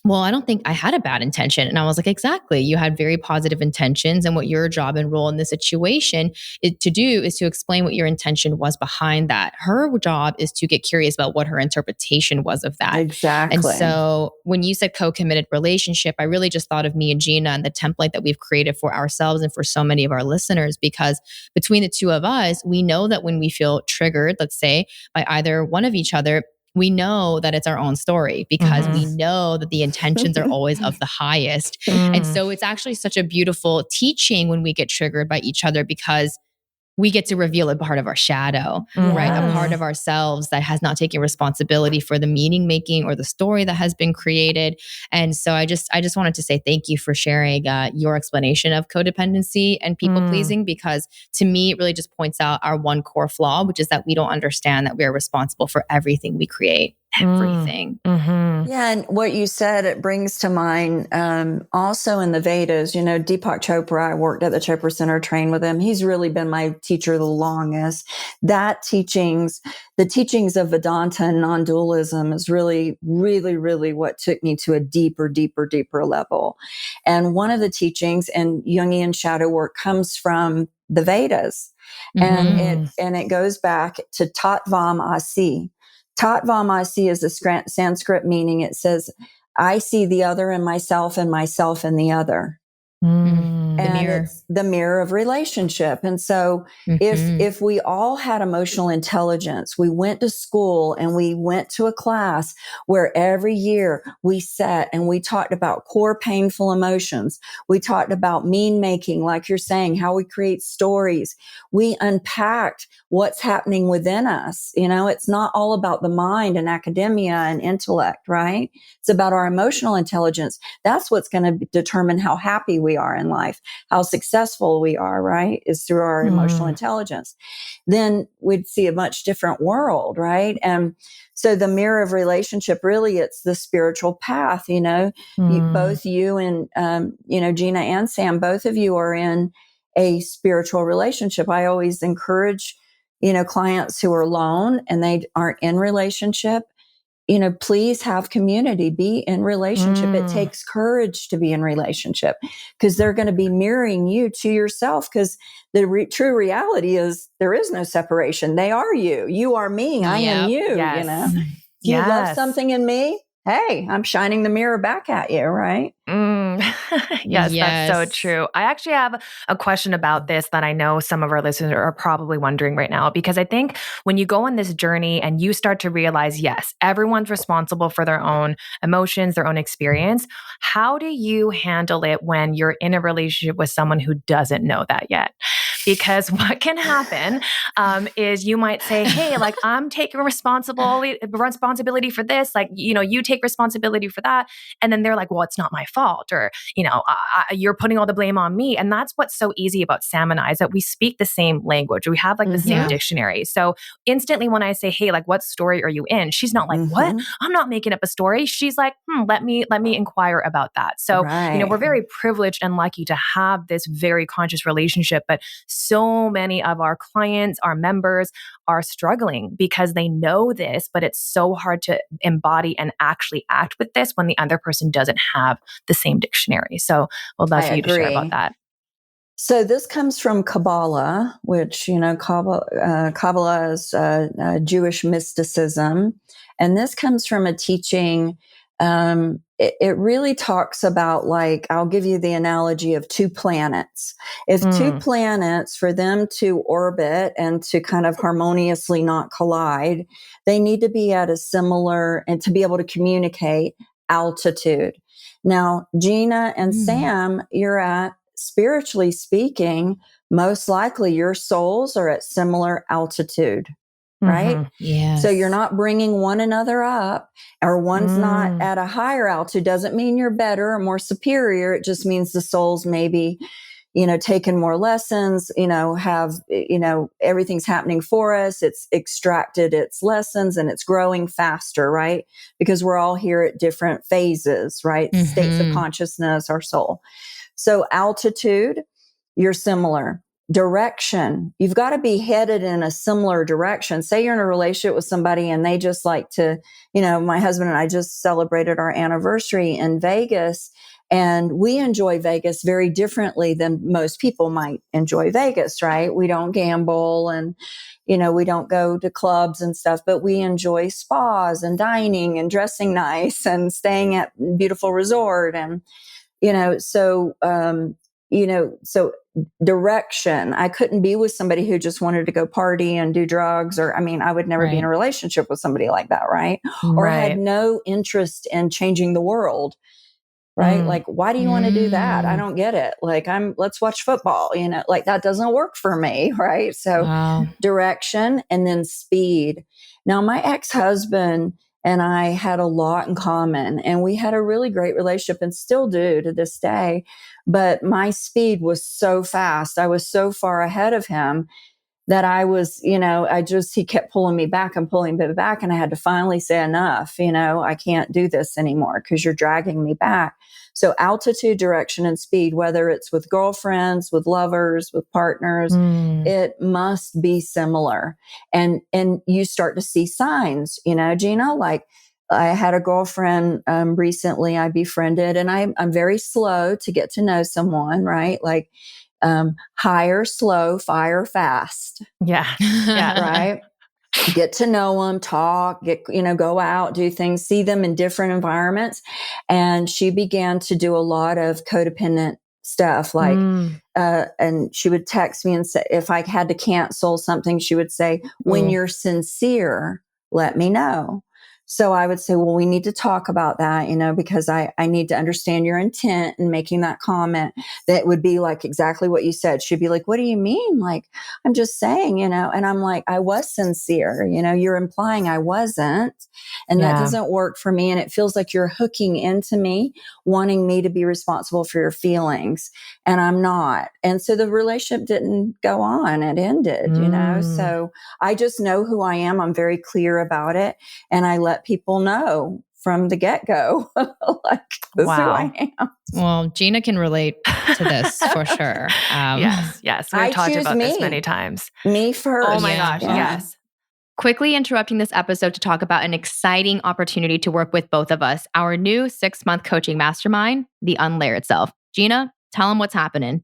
well, I don't think I had a bad intention. And I was like, exactly. You had very positive intentions. And what your job and role in this situation is to explain what your intention was behind that. Her job is to get curious about what her interpretation was of that. Exactly. And so when you said co-committed relationship, I really just thought of me and Gina and the template that we've created for ourselves and for so many of our listeners, because between the two of us, we know that when we feel triggered, let's say, by either one of each other, we know that it's our own story, because we know that the intentions are always of the highest. And so it's actually such a beautiful teaching when we get triggered by each other, because we get to reveal a part of our shadow, right? A part of ourselves that has not taken responsibility for the meaning making or the story that has been created. And so I just wanted to say thank you for sharing your explanation of codependency and people pleasing, because to me, it really just points out our one core flaw, which is that we don't understand that we are responsible for everything we create. Everything. Yeah. And what you said, it brings to mind also in the Vedas, Deepak Chopra, I worked at the Chopra Center, trained with him. He's really been my teacher the longest. The teachings of Vedanta and non-dualism is really, really, really what took me to a deeper level. And one of the teachings and Jungian shadow work comes from the Vedas. And it goes back to Tattvam Asi. Tattvam Asi is a Sanskrit meaning. It says, I see the other in myself and myself in the other. And it's the mirror of relationship. And so if we all had emotional intelligence, we went to school and we went to a class where every year we sat and we talked about core painful emotions. We talked about mean making, like you're saying, how we create stories. We unpacked what's happening within us. It's not all about the mind and academia and intellect, right? It's about our emotional intelligence. That's what's going to determine how happy we are in life, how successful we are, right? Is through our emotional intelligence. Then we'd see a much different world, right? And so the mirror of relationship, really, it's the spiritual path. Both you and, Gina and Sam, both of you are in a spiritual relationship. I always encourage, clients who are alone and they aren't in relationship, please have community, be in relationship. It takes courage to be in relationship, because they're going to be mirroring you to yourself, because the true reality is there is no separation. They are you. You are me. I am you. Yes. You love something in me. Hey, I'm shining the mirror back at you, right? Yes, that's so true. I actually have a question about this that I know some of our listeners are probably wondering right now, because I think when you go on this journey and you start to realize, yes, everyone's responsible for their own emotions, their own experience. How do you handle it when you're in a relationship with someone who doesn't know that yet? because what can happen is you might say, hey, like I'm taking responsibility for this. Like, you take responsibility for that. And then they're like, well, it's not my fault. Or, you're putting all the blame on me. And that's what's so easy about Sam and I is that we speak the same language. We have like the same dictionary. So instantly when I say, hey, like what story are you in? She's not like, what? I'm not making up a story. She's like, let me inquire about that. So, we're very privileged and lucky to have this very conscious relationship, but so many of our clients, our members are struggling because they know this, but it's so hard to embody and actually act with this when the other person doesn't have the same dictionary. So we'd love for you to share about that. So this comes from Kabbalah, which, Kabbalah is Jewish mysticism. And this comes from a teaching. It really talks about, like, I'll give you the analogy of two planets. If two planets, for them to orbit and to kind of harmoniously not collide, they need to be at a similar, and to be able to communicate, altitude. Now, Gina and Sam, you're at, spiritually speaking, most likely your souls are at similar altitude. Right? Yes. So you're not bringing one another up, or one's not at a higher altitude. Doesn't mean you're better or more superior. It just means the souls maybe, taken more lessons, have, everything's happening for us. It's extracted its lessons and it's growing faster, right? Because we're all here at different phases, right? States of consciousness, our soul. So altitude, you're similar. Direction, you've got to be headed in a similar direction. Say you're in a relationship with somebody and they just like to, my husband and I just celebrated our anniversary in Vegas, and we enjoy Vegas very differently than most people might enjoy Vegas, right? We don't gamble and, we don't go to clubs and stuff, but we enjoy spas and dining and dressing nice and staying at beautiful resort. And, so direction. I couldn't be with somebody who just wanted to go party and do drugs, or, I would never be in a relationship with somebody like that. Right. Or had no interest in changing the world. Right. Like, why do you want to do that? I don't get it. Like, let's watch football, like that doesn't work for me. Right. So direction, and then speed. Now, my ex-husband and I had a lot in common, and we had a really great relationship and still do to this day. But my speed was so fast. I was so far ahead of him that I was, he kept pulling me back and pulling me back. And I had to finally say, enough, I can't do this anymore because you're dragging me back. So altitude, direction, and speed, whether it's with girlfriends, with lovers, with partners, it must be similar. And you start to see signs, Gina, like I had a girlfriend recently I befriended, and I'm very slow to get to know someone, right? Like, hire slow, fire fast. Yeah. Right. Get to know them, talk, go out, do things, see them in different environments. And she began to do a lot of codependent stuff, like, and she would text me and say, if I had to cancel something, she would say, when you're sincere, let me know. So I would say, well, we need to talk about that, because I need to understand your intent in making that comment. That would be like exactly what you said. She'd be like, what do you mean? Like, I'm just saying, and I'm like, I was sincere, you're implying I wasn't, and that doesn't work for me. And it feels like you're hooking into me, wanting me to be responsible for your feelings, and I'm not. And so the relationship didn't go on. It ended, so I just know who I am. I'm very clear about it. And I let people know from the get-go, like, this is who I am. Well, Gina can relate to this for sure. Yes. We've talked about this many times. Me first. Oh my gosh, yes. Quickly interrupting this episode to talk about an exciting opportunity to work with both of us, our new 6-month coaching mastermind, The Unlayered Self. Gina, tell them what's happening.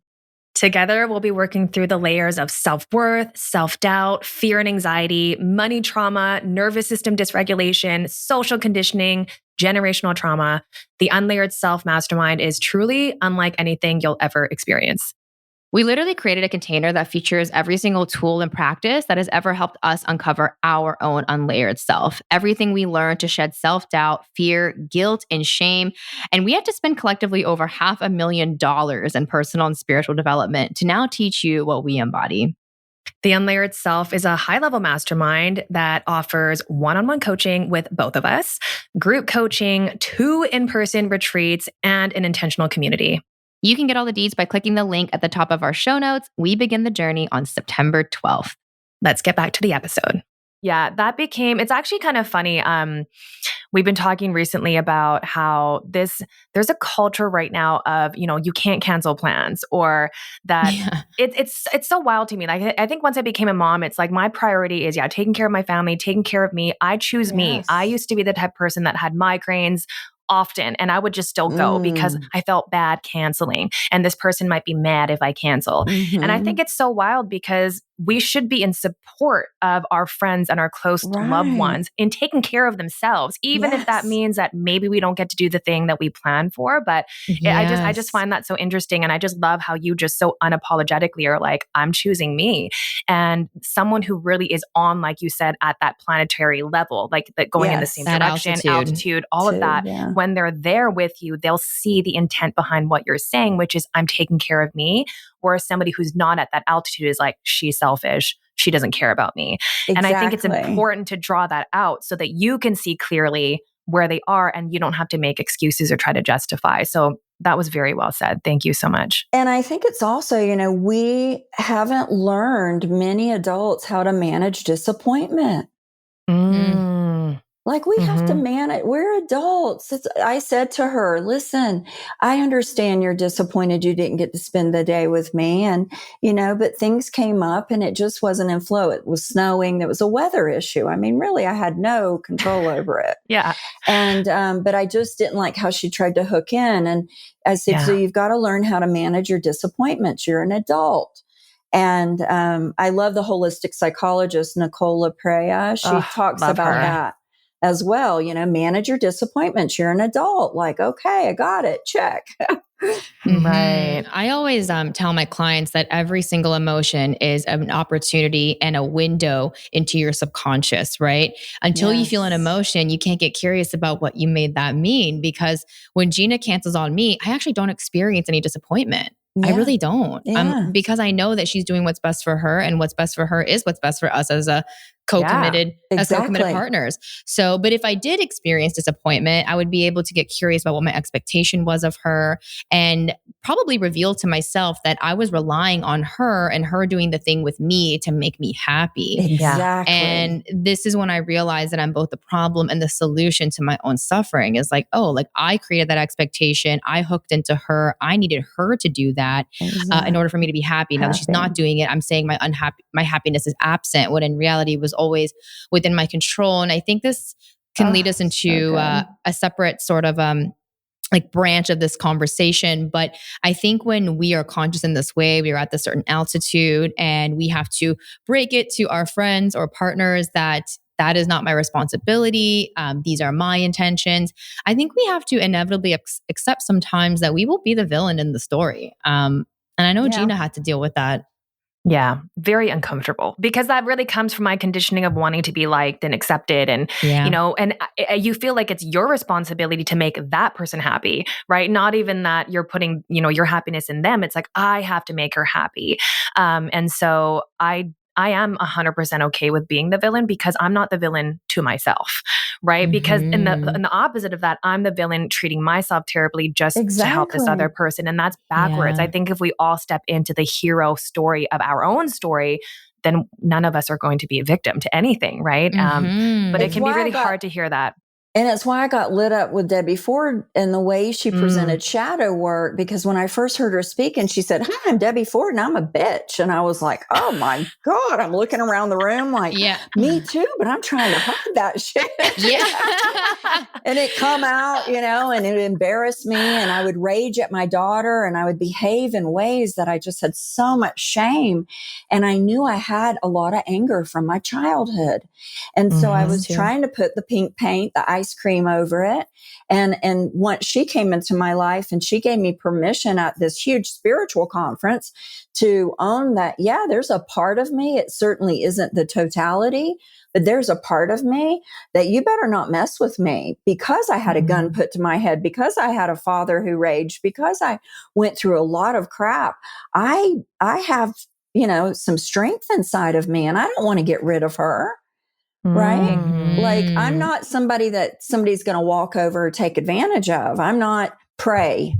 Together, we'll be working through the layers of self-worth, self-doubt, fear and anxiety, money trauma, nervous system dysregulation, social conditioning, generational trauma. The Unlayered Self Mastermind is truly unlike anything you'll ever experience. We literally created a container that features every single tool and practice that has ever helped us uncover our own unlayered self. Everything we learned to shed self-doubt, fear, guilt, and shame. And we had to spend collectively over $500,000 in personal and spiritual development to now teach you what we embody. The Unlayered Self is a high-level mastermind that offers one-on-one coaching with both of us, group coaching, 2 in-person retreats, and an intentional community. You can get all the deets by clicking the link at the top of our show notes. We begin the journey on September 12th. Let's get back to the episode. Yeah, it's actually kind of funny. We've been talking recently about how there's a culture right now of, you can't cancel plans, or that it's so wild to me. Like, I think once I became a mom, it's like my priority is, taking care of my family, taking care of me. I choose me. I used to be the type of person that had migraines often, and I would just still go because I felt bad canceling, and this person might be mad if I cancel. And I think it's so wild because we should be in support of our friends and our close loved ones in taking care of themselves, even if that means that maybe we don't get to do the thing that we plan for. But I just find that so interesting. And I just love how you just so unapologetically are like, I'm choosing me. And someone who really is on, like you said, at that planetary level, like that going in the same direction, altitude, all of that. When they're there with you, they'll see the intent behind what you're saying, which is I'm taking care of me. Whereas somebody who's not at that altitude is like, she's selfish. She doesn't care about me. Exactly. And I think it's important to draw that out so that you can see clearly where they are and you don't have to make excuses or try to justify. So that was very well said. Thank you so much. And I think it's also, we haven't learned, many adults, how to manage disappointment. Like we have to manage, we're adults. I said to her, listen, I understand you're disappointed you didn't get to spend the day with me. And, but things came up and it just wasn't in flow. It was snowing. There was a weather issue. I mean, really, I had no control over it. And, but I just didn't like how she tried to hook in. And I said, so you've got to learn how to manage your disappointments. You're an adult. And I love the holistic psychologist, Nicole LaPrea. She talks about that as well. Manage your disappointments. You're an adult. Like, okay, I got it. Check. Right. I always tell my clients that every single emotion is an opportunity and a window into your subconscious, right? Until you feel an emotion, you can't get curious about what you made that mean. Because when Gina cancels on me, I actually don't experience any disappointment. I really don't. Because I know that she's doing what's best for her, and what's best for her is what's best for us as a co-committed partners. So, but if I did experience disappointment, I would be able to get curious about what my expectation was of her, and probably reveal to myself that I was relying on her and her doing the thing with me to make me happy. Exactly. And this is when I realized that I'm both the problem and the solution to my own suffering. Is like, I created that expectation. I hooked into her. I needed her to do that in order for me to be happy. Now that she's not doing it, I'm saying my happiness is absent, when in reality it was always within my control. And I think this can lead us into a separate sort of branch of this conversation. But I think when we are conscious in this way, we are at this certain altitude and we have to break it to our friends or partners that is not my responsibility. These are my intentions. I think we have to inevitably accept sometimes that we will be the villain in the story. And I know Gina had to deal with that. Yeah, very uncomfortable, because that really comes from my conditioning of wanting to be liked and accepted. And, and you feel like it's your responsibility to make that person happy, right? Not even that you're putting, your happiness in them. It's like, I have to make her happy. And so I am 100% okay with being the villain, because I'm not the villain to myself, right? Because in the opposite of that, I'm the villain treating myself terribly just to help this other person. And that's backwards. I think if we all step into the hero story of our own story, then none of us are going to be a victim to anything, right? But it can be really hard to hear that. And it's why I got lit up with Debbie Ford and the way she presented shadow work, because when I first heard her speak and she said, "Hi, I'm Debbie Ford and I'm a bitch." And I was like, oh my God, I'm looking around the room like, me too, but I'm trying to hide that shit. And it come out, and it embarrassed me, and I would rage at my daughter and I would behave in ways that I just had so much shame. And I knew I had a lot of anger from my childhood. And so I was trying to put the pink paint, the ice cream over it. And once she came into my life and she gave me permission at this huge spiritual conference to own that, yeah, there's a part of me. It certainly isn't the totality, but there's a part of me that you better not mess with me, because I had a gun put to my head, because I had a father who raged, because I went through a lot of crap. I have, some strength inside of me, and I don't want to get rid of her. Right? Like, I'm not somebody that somebody's going to walk over or take advantage of. I'm not prey.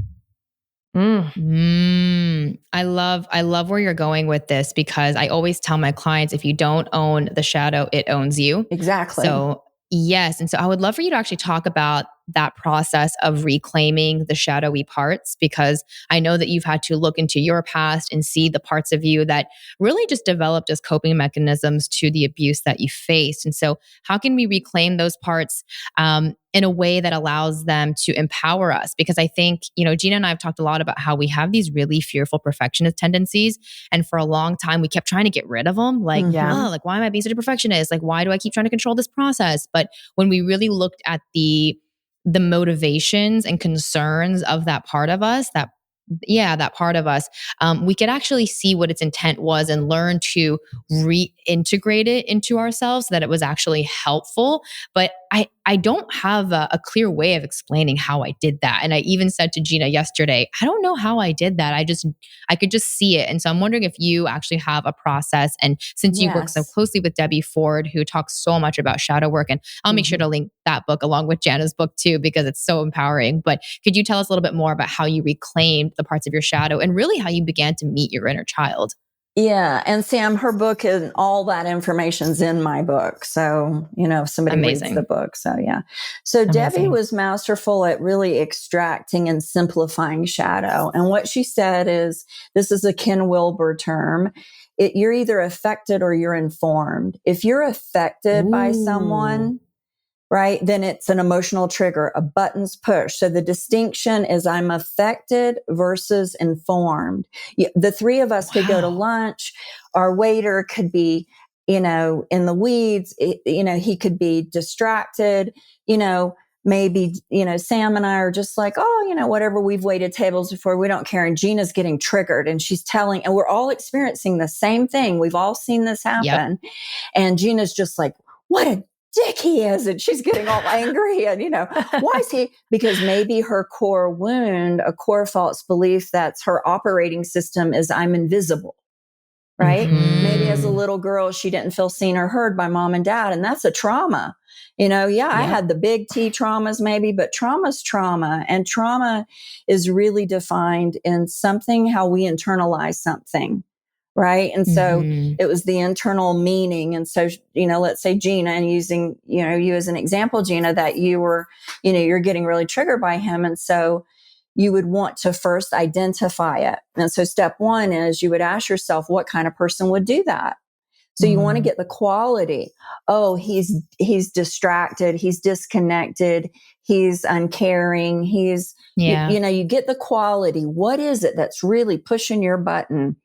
I love where you're going with this, because I always tell my clients, if you don't own the shadow, it owns you. Exactly. So yes. And so I would love for you to actually talk about that process of reclaiming the shadowy parts, because I know that you've had to look into your past and see the parts of you that really just developed as coping mechanisms to the abuse that you faced. And so how can we reclaim those parts in a way that allows them to empower us? Because I think, Gina and I have talked a lot about how we have these really fearful perfectionist tendencies. And for a long time, we kept trying to get rid of them. Like, why am I being such a perfectionist? Like, why do I keep trying to control this process? But when we really looked at the motivations and concerns of that part of us, that part of us, we could actually see what its intent was and learn to reintegrate it into ourselves so that it was actually helpful. But I don't have a clear way of explaining how I did that. And I even said to Gina yesterday, I don't know how I did that. I could just see it. And so I'm wondering if you actually have a process. And since you work so closely with Debbie Ford, who talks so much about shadow work, and I'll make sure to link that book along with Jana's book too, because it's so empowering. But could you tell us a little bit more about how you reclaimed the parts of your shadow and really how you began to meet your inner child? Yeah. And Sam, her book and all that information's in my book. So, if somebody reads the book. So, yeah. So Debbie was masterful at really extracting and simplifying shadow. And what she said is, this is a Ken Wilber term. You're either affected or you're informed. If you're affected by someone, right, then it's an emotional trigger, a button's push. So the distinction is, I'm affected versus informed. The three of us could go to lunch. Our waiter could be, in the weeds. He could be distracted. Maybe, Sam and I are just like, whatever, we've waited tables before, we don't care. And Gina's getting triggered and she's telling, and we're all experiencing the same thing. We've all seen this happen. Yep. And Gina's just like, what a dick he is. And she's getting all angry. And, why is he? Because maybe her core wound, a core false belief that's her operating system is, I'm invisible. Right? Maybe as a little girl, she didn't feel seen or heard by mom and dad. And that's a trauma. I had the big T traumas maybe, but trauma's trauma. And trauma is really defined in something, how we internalize something. Right. And so it was the internal meaning. And so, let's say Gina, and using, you as an example, Gina, that you were, you're getting really triggered by him. And so you would want to first identify it. And so step one is you would ask yourself, what kind of person would do that? So you want to get the quality. Oh, he's distracted. He's disconnected. He's uncaring. He's, you get the quality. What is it that's really pushing your button?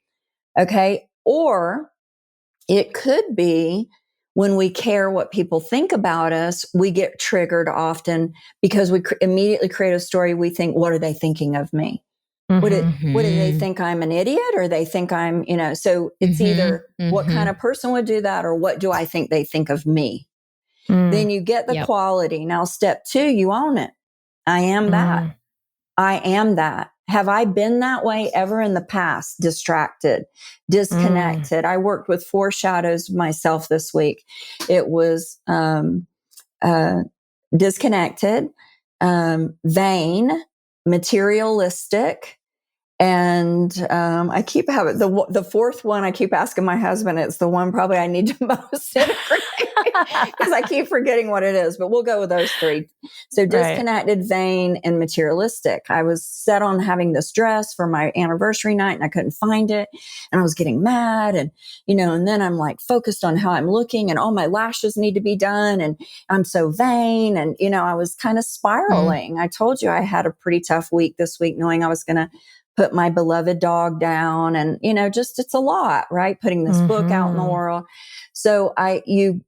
Okay. Or it could be, when we care what people think about us, we get triggered often because we immediately create a story. We think, what are they thinking of me? What do they think, I'm an idiot, or they think I'm, so it's either what kind of person would do that, or what do I think they think of me? Then you get the quality. Now, step two, you own it. I am that. I am that. Have I been that way ever in the past? Distracted, disconnected. I worked with 4 shadows myself this week. It was disconnected, vain, materialistic, and I keep having the fourth one. I keep asking my husband. It's the one probably I need to most integrate because I keep forgetting what it is. But we'll go with those 3. So disconnected, vain, and materialistic. I was set on having this dress for my anniversary night, and I couldn't find it, and I was getting mad, and and then I'm like focused on how I'm looking, and all my lashes need to be done, and I'm so vain, and I was kind of spiraling. I told you I had a pretty tough week this week, knowing I was going to put my beloved dog down, and just, it's a lot, right? Putting this book out in the world. So you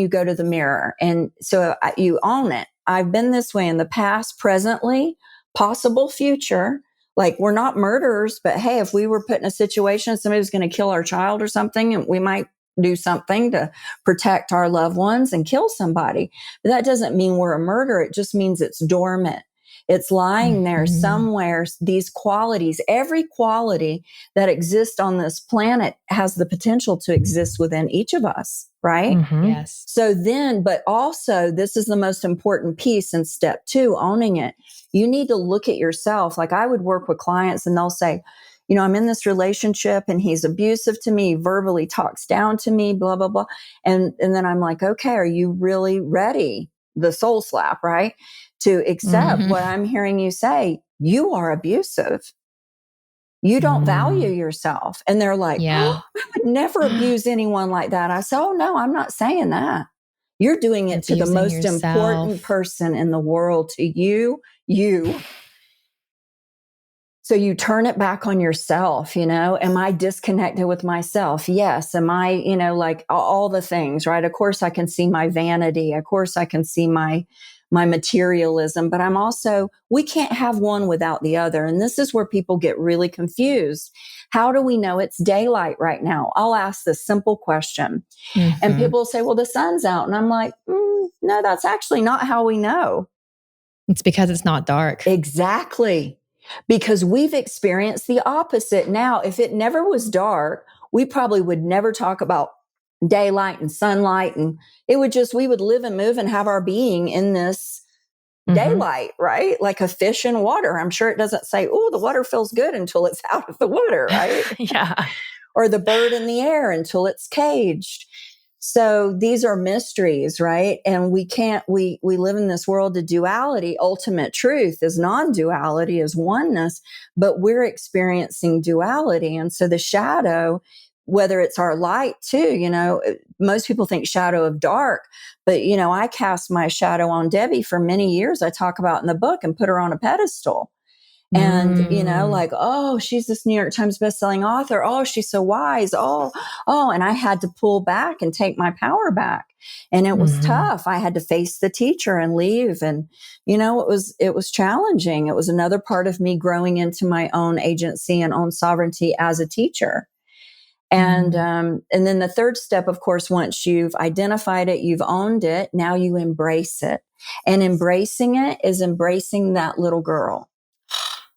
go to the mirror, and so you own it. I've been this way in the past, presently, possible future. Like, we're not murderers, but hey, if we were put in a situation, somebody was going to kill our child or something, and we might do something to protect our loved ones and kill somebody. But that doesn't mean we're a murderer. It just means it's dormant. It's lying there somewhere. These qualities, every quality that exists on this planet has the potential to exist within each of us, right? Yes. So then, but also, this is the most important piece in step 2, owning it. You need to look at yourself. Like, I would work with clients and they'll say, you know, I'm in this relationship and he's abusive to me, verbally talks down to me, blah, blah, blah. And then I'm like, okay, are you really ready? The soul slap, right? To accept what I'm hearing you say. You are abusive. You don't value yourself. And they're like, oh, I would never abuse anyone like that. I said, oh, no, I'm not saying that. You're doing it to the most important person in the world, to you. So you turn it back on yourself, you know, am I disconnected with myself? Yes. Am I, you know, like all the things, right? Of course I can see my vanity. Of course I can see my materialism, but I'm also, we can't have one without the other. And this is where people get really confused. How do we know it's daylight right now? I'll ask this simple question and people say, well, the sun's out. And I'm like, no, that's actually not how we know. It's because it's not dark. Exactly. Because we've experienced the opposite. Now, if it never was dark, we probably would never talk about daylight and sunlight. And it would just, we would live and move and have our being in this daylight, right? Like a fish in water. I'm sure it doesn't say, oh, the water feels good until it's out of the water, right? Yeah. Or the bird in the air until it's caged. So these are mysteries, right? And we live in this world of duality. Ultimate truth is non-duality, is oneness, but we're experiencing duality. And so the shadow, whether it's our light too, you know, most people think shadow of dark, but, you know, I cast my shadow on Debbie for many years. I talk about in the book and put her on a pedestal. And, you know, like, oh, she's this New York Times bestselling author. Oh, she's so wise. Oh, and I had to pull back and take my power back. And it was tough. I had to face the teacher and leave. And, you know, it was challenging. It was another part of me growing into my own agency and own sovereignty as a teacher. And then the third step, of course, once you've identified it, you've owned it, now you embrace it. And embracing it is embracing that little girl.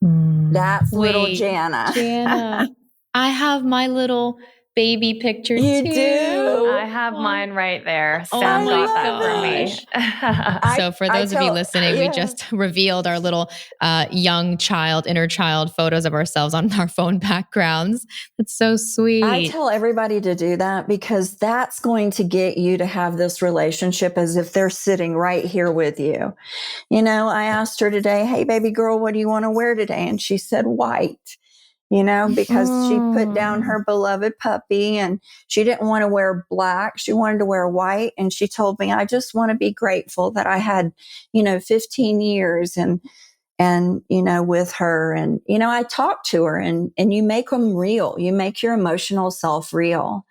That's little Jana. Jana, I have my little baby picture you too. Do. I have mine right there. Oh Sam my got that for me. So for those of you listening, we just revealed our little young child, inner child photos of ourselves on our phone backgrounds. That's so sweet. I tell everybody to do that because that's going to get you to have this relationship as if they're sitting right here with you. You know, I asked her today, hey, baby girl, what do you want to wear today? And she said white. You know, because she put down her beloved puppy and she didn't want to wear black. She wanted to wear white. And she told me, I just want to be grateful that I had, 15 years and, you know, with her. And, you know, I talked to her and you make them real. You make your emotional self real.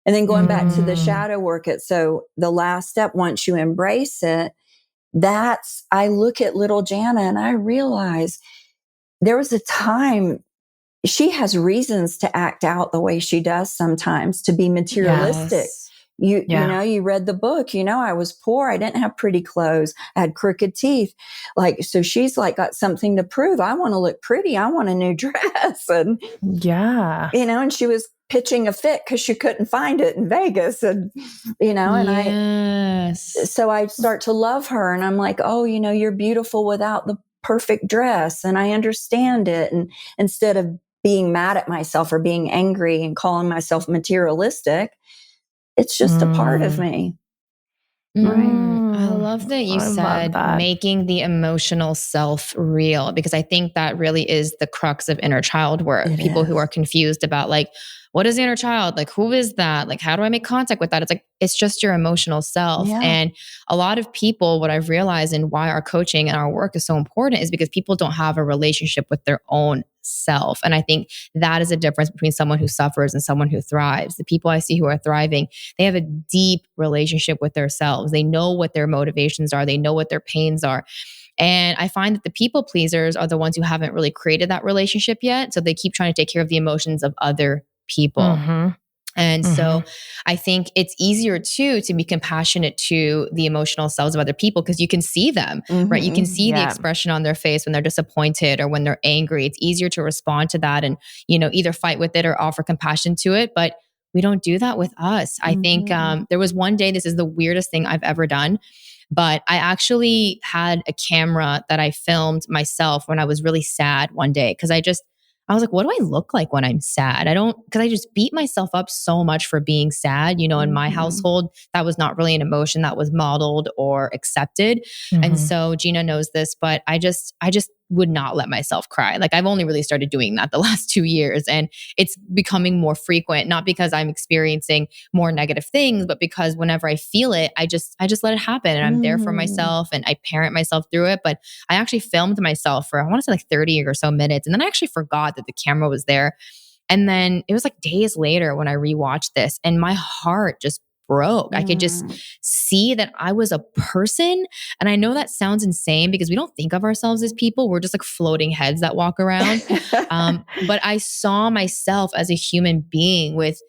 And then going back to the shadow work, so the last step, once you embrace it, I look at little Jana and I realize there was a time she has reasons to act out the way she does sometimes, to be materialistic. Yes. You know, you read the book, you know, I was poor. I didn't have pretty clothes. I had crooked teeth. Like, so she's like got something to prove. I want to look pretty. I want a new dress. And you know, and she was pitching a fit because she couldn't find it in Vegas. And, you know, and so I start to love her and I'm like, oh, you know, you're beautiful without the perfect dress. And I understand it. And instead of being mad at myself or being angry and calling myself materialistic, it's just a part of me. Right. I love that you said making the emotional self real, because I think that really is the crux of inner child work. People who are confused about like, what is the inner child? Like, who is that? Like, how do I make contact with that? It's like, it's just your emotional self. Yeah. And a lot of people, what I've realized and why our coaching and our work is so important is because people don't have a relationship with their own self. And I think that is a difference between someone who suffers and someone who thrives. The people I see who are thriving, they have a deep relationship with themselves. They know what their motivations are. They know what their pains are. And I find that the people pleasers are the ones who haven't really created that relationship yet. So they keep trying to take care of the emotions of other people. Mm-hmm. And Mm-hmm. so I think it's easier too to be compassionate to the emotional selves of other people because you can see them, right? You can see the expression on their face when they're disappointed or when they're angry. It's easier to respond to that and, either fight with it or offer compassion to it. But we don't do that with us. I think there was one day, this is the weirdest thing I've ever done, but I actually had a camera that I filmed myself when I was really sad one day because I was like, what do I look like when I'm sad? Because I just beat myself up so much for being sad. In my household, that was not really an emotion that was modeled or accepted. And so Gina knows this, but I just would not let myself cry. Like I've only really started doing that the last 2 years, and it's becoming more frequent, not because I'm experiencing more negative things, but because whenever I feel it, I just let it happen, and I'm there for myself and I parent myself through it. But I actually filmed myself for, I want to say like 30 or so minutes. And then I actually forgot that the camera was there. And then it was like days later when I rewatched this and my heart just broke. I could just see that I was a person. And I know that sounds insane because we don't think of ourselves as people. We're just like floating heads that walk around. But I saw myself as a human being with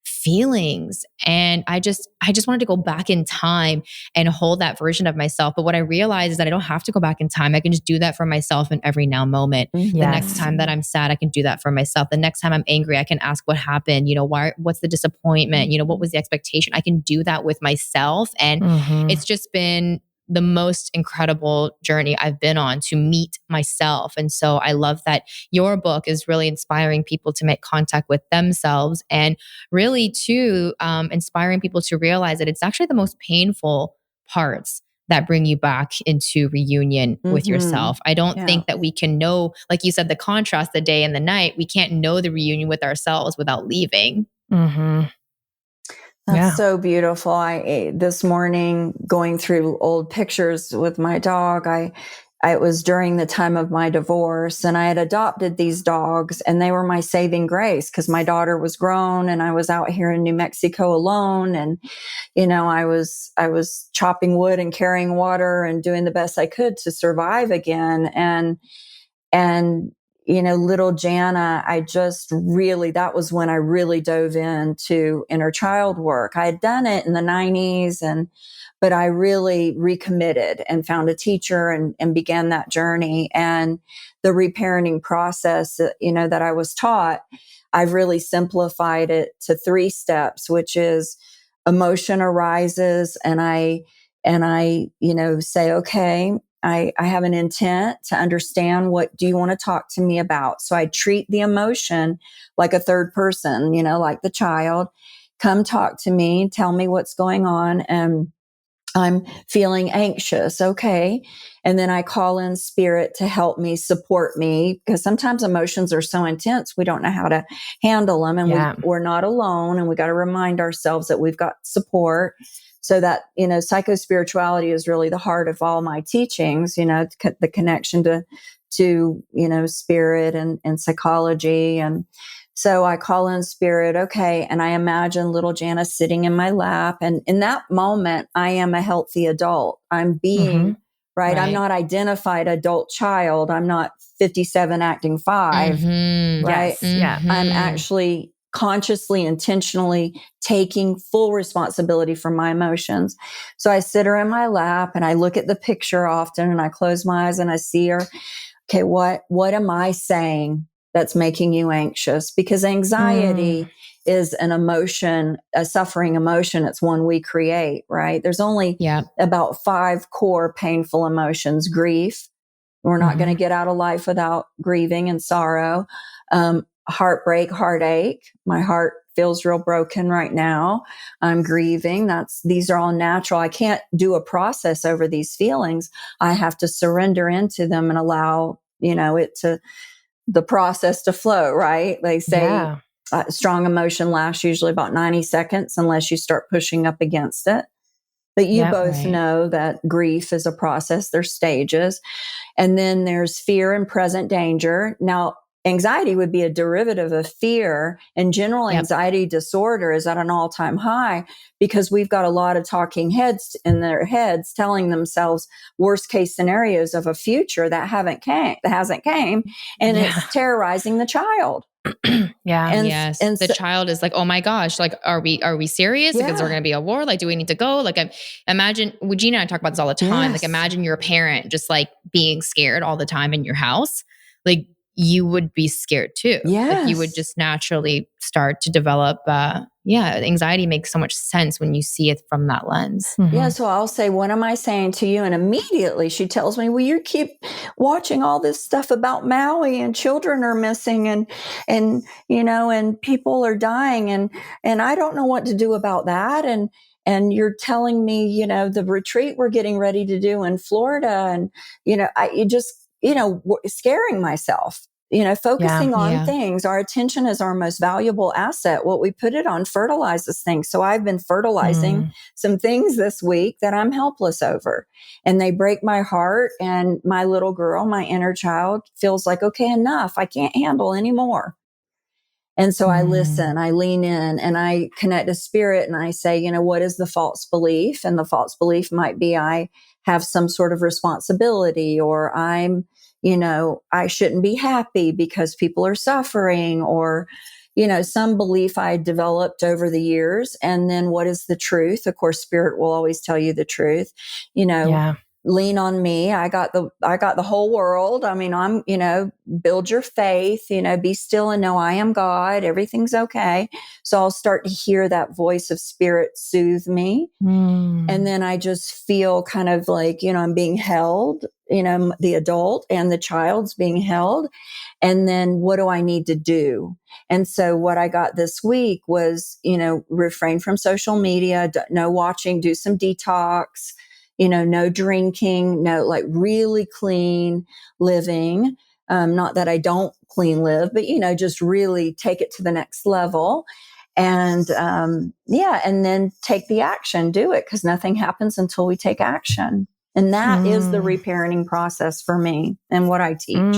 feelings. And I just wanted to go back in time and hold that version of myself. But what I realized is that I don't have to go back in time. I can just do that for myself in every now moment. Yes. The next time that I'm sad, I can do that for myself. The next time I'm angry, I can ask what happened, what's the disappointment? What was the expectation? I can do that with myself. And it's just been the most incredible journey I've been on to meet myself. And so I love that your book is really inspiring people to make contact with themselves and really too inspiring people to realize that it's actually the most painful parts that bring you back into reunion with yourself. I don't think that we can know, like you said, the contrast, the day and the night. We can't know the reunion with ourselves without leaving. That's so beautiful. This morning going through old pictures with my dog, it was during the time of my divorce, and I had adopted these dogs, and they were my saving grace because my daughter was grown and I was out here in New Mexico alone. And, I was chopping wood and carrying water and doing the best I could to survive again. And little Jana, that was when I really dove into inner child work. I had done it in the 90s, but I really recommitted and found a teacher and began that journey. And the reparenting process, that I was taught, I've really simplified it to 3 steps, which is emotion arises. And I say, okay, I have an intent to understand, what do you want to talk to me about? So I treat the emotion like a third person, like the child. Come talk to me, tell me what's going on. And I'm feeling anxious. Okay. And then I call in spirit to help me, support me, because sometimes emotions are so intense, we don't know how to handle them. And we're not alone. And we got to remind ourselves that we've got support. So that, psychospirituality is really the heart of all my teachings, the connection to spirit and psychology. And so I call in spirit, okay, and I imagine little Jana sitting in my lap. And in that moment, I am a healthy adult. I'm being, right? I'm not identified adult child. I'm not 57 acting 5, right? Yes. I'm actually consciously, intentionally taking full responsibility for my emotions. So I sit her in my lap and I look at the picture often and I close my eyes and I see her. Okay, what am I saying that's making you anxious? Because anxiety is an emotion, a suffering emotion. It's one we create, right? There's only about 5 core painful emotions. Grief. We're not going to get out of life without grieving and sorrow. Heartbreak, heartache. My heart feels real broken right now. I'm grieving. These are all natural. I can't do a process over these feelings. I have to surrender into them and allow, the process to flow, right? They say strong emotion lasts usually about 90 seconds unless you start pushing up against it. But you both know that grief is a process. There's stages. And then there's fear and present danger. Now, anxiety would be a derivative of fear, and general anxiety disorder is at an all-time high because we've got a lot of talking heads in their heads telling themselves worst case scenarios of a future that hasn't came, and it's terrorizing the child. And the child is like, oh my gosh, like, are we serious? Because there's going to be a war. Like, do we need to go? Like, imagine, Gina and I talk about this all the time. Like, imagine you're a parent just like being scared all the time in your house. Like, you would be scared too. Like, you would just naturally start to develop, anxiety makes so much sense when you see it from that lens. Yeah. So I'll say, what am I saying to you? And immediately she tells me, well, you keep watching all this stuff about Maui and children are missing and people are dying. And I don't know what to do about that. And you're telling me, the retreat we're getting ready to do in Florida and, scaring myself. Focusing on things. Our attention is our most valuable asset. What we put it on fertilizes things. So I've been fertilizing some things this week that I'm helpless over, and they break my heart. And my little girl, my inner child, feels like, okay, enough. I can't handle anymore. And so I listen, I lean in, and I connect to spirit, and I say, what is the false belief? And the false belief might be I have some sort of responsibility, or I shouldn't be happy because people are suffering, or, some belief I developed over the years. And then what is the truth? Of course, spirit will always tell you the truth, lean on me. I got the whole world. I mean, I'm, build your faith, be still and know I am God. Everything's okay. So I'll start to hear that voice of spirit soothe me. And then I just feel kind of like, I'm being held, the adult and the child's being held. And then what do I need to do? And so what I got this week was, refrain from social media, no watching, do some detox, no drinking, no, like really clean living. Not that I don't clean live, but, just really take it to the next level. And, and then take the action, do it, because nothing happens until we take action. And that is the reparenting process for me and what I teach.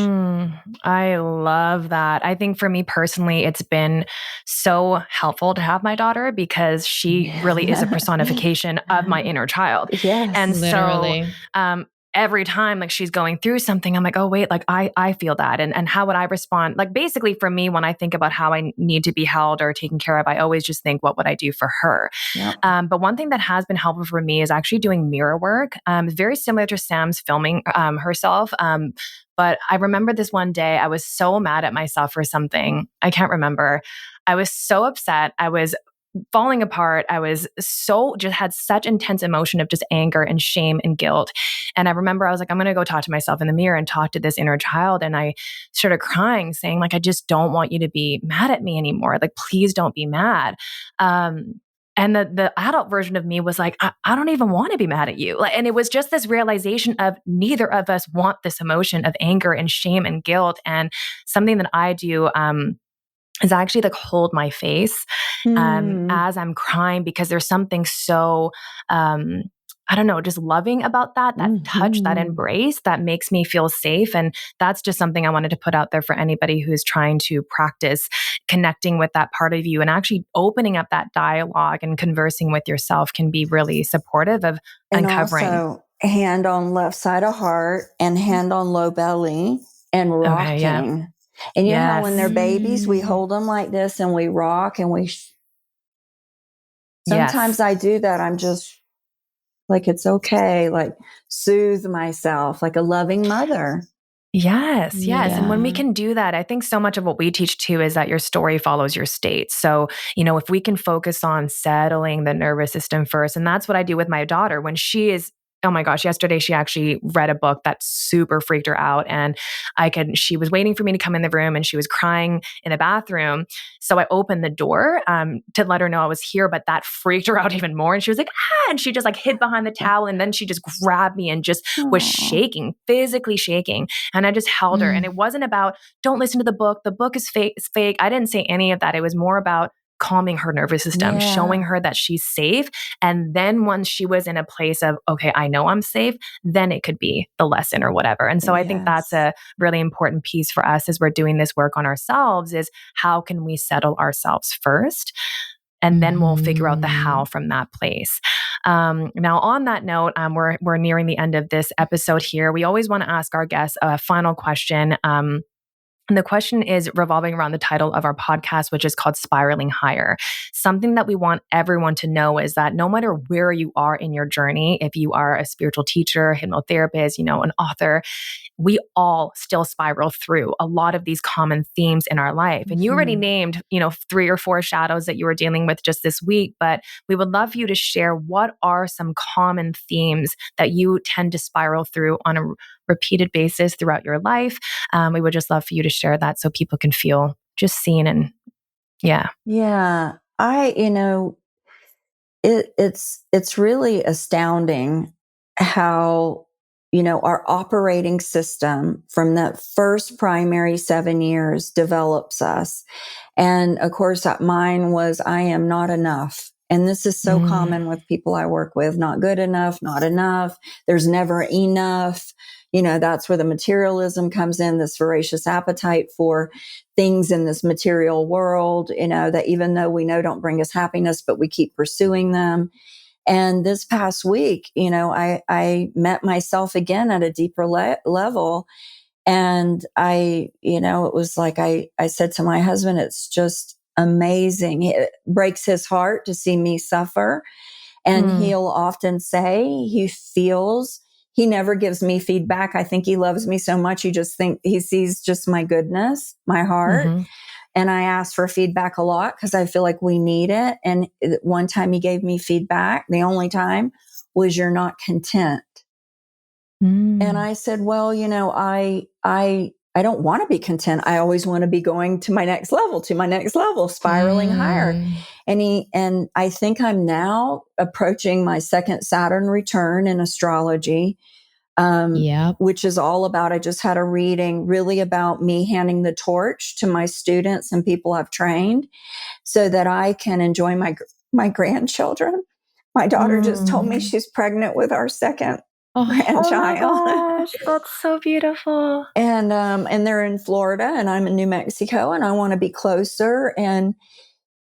I love that. I think for me personally, it's been so helpful to have my daughter because she really is a personification of my inner child. Yes, and literally. So every time like she's going through something, I'm like, oh wait, like I feel that. And how would I respond? Like basically for me, when I think about how I need to be held or taken care of, I always just think, what would I do for her? Yep. But one thing that has been helpful for me is actually doing mirror work. Very similar to Sam's filming herself. But I remember this one day, I was so mad at myself for something. I can't remember. I was so upset. I was falling apart. I was just had such intense emotion of just anger and shame and guilt. And I remember I was like, I'm going to go talk to myself in the mirror and talk to this inner child. And I started crying, saying like, I just don't want you to be mad at me anymore. Like, please don't be mad. And the adult version of me was like, I don't even want to be mad at you. And it was just this realization of neither of us want this emotion of anger and shame and guilt. And something that I do, is actually like hold my face as I'm crying, because there's something so, I don't know, just loving about that touch, that embrace that makes me feel safe. And that's just something I wanted to put out there for anybody who's trying to practice connecting with that part of you, and actually opening up that dialogue and conversing with yourself can be really supportive of uncovering. Also, hand on left side of heart and hand on low belly and rocking. Okay, yeah. And you know how when they're babies, we hold them like this and we rock and we... Sometimes I do that. I'm just like, it's okay. Like soothe myself like a loving mother. Yes. Yeah. And when we can do that, I think so much of what we teach too is that your story follows your state. So, if we can focus on settling the nervous system first, and that's what I do with my daughter when she is, oh my gosh, yesterday she actually read a book that super freaked her out. And she was waiting for me to come in the room and she was crying in the bathroom. So I opened the door to let her know I was here, but that freaked her out even more. And she was like, and she just like hid behind the towel. And then she just grabbed me and just was shaking, physically shaking. And I just held her. And it wasn't about, don't listen to the book. The book is fake. It's fake. I didn't say any of that. It was more about, calming her nervous system, showing her that she's safe. And then once she was in a place of, okay, I know I'm safe, then it could be the lesson or whatever. And so I think that's a really important piece for us as we're doing this work on ourselves, is how can we settle ourselves first? And then we'll figure out the how from that place. Now, on that note, we're nearing the end of this episode here. We always want to ask our guests a final question. And the question is revolving around the title of our podcast, which is called Spiraling Higher. Something that we want everyone to know is that no matter where you are in your journey, if you are a spiritual teacher, hypnotherapist, an author, we all still spiral through a lot of these common themes in our life. And you already named, 3 or 4 shadows that you were dealing with just this week, but we would love for you to share what are some common themes that you tend to spiral through on a repeated basis throughout your life. We would just love for you to share that so people can feel just seen and it's really astounding how, our operating system from that first primary 7 years develops us. And of course, mine was, I am not enough. And this is so common with people I work with, not good enough, not enough. There's never enough. That's where the materialism comes in, this voracious appetite for things in this material world, that even though we know don't bring us happiness, but we keep pursuing them. And this past week, I met myself again at a deeper level. And it was like I said to my husband, it's just amazing. It breaks his heart to see me suffer. And he'll often say he never gives me feedback. I think he loves me so much. He sees just my goodness, my heart. And I ask for feedback a lot because I feel like we need it. And one time he gave me feedback, the only time, was, you're not content. And I said, well, I don't want to be content. I always want to be going to my next level, spiraling higher. And I think I'm now approaching my second Saturn return in astrology. Which is all about, I just had a reading really about me handing the torch to my students and people I've trained so that I can enjoy my grandchildren. My daughter just told me she's pregnant with our second grandchild. Oh my gosh, that's so beautiful. And they're in Florida and I'm in New Mexico and I want to be closer. And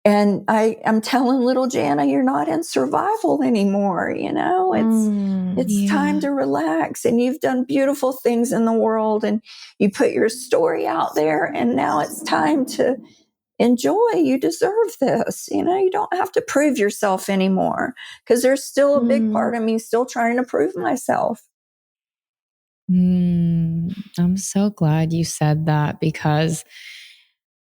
I'm telling little Jana, you're not in survival anymore. It's time to relax. And you've done beautiful things in the world and you put your story out there. And now it's time to enjoy. You deserve this. You don't have to prove yourself anymore because there's still a big part of me still trying to prove myself. I'm so glad you said that, because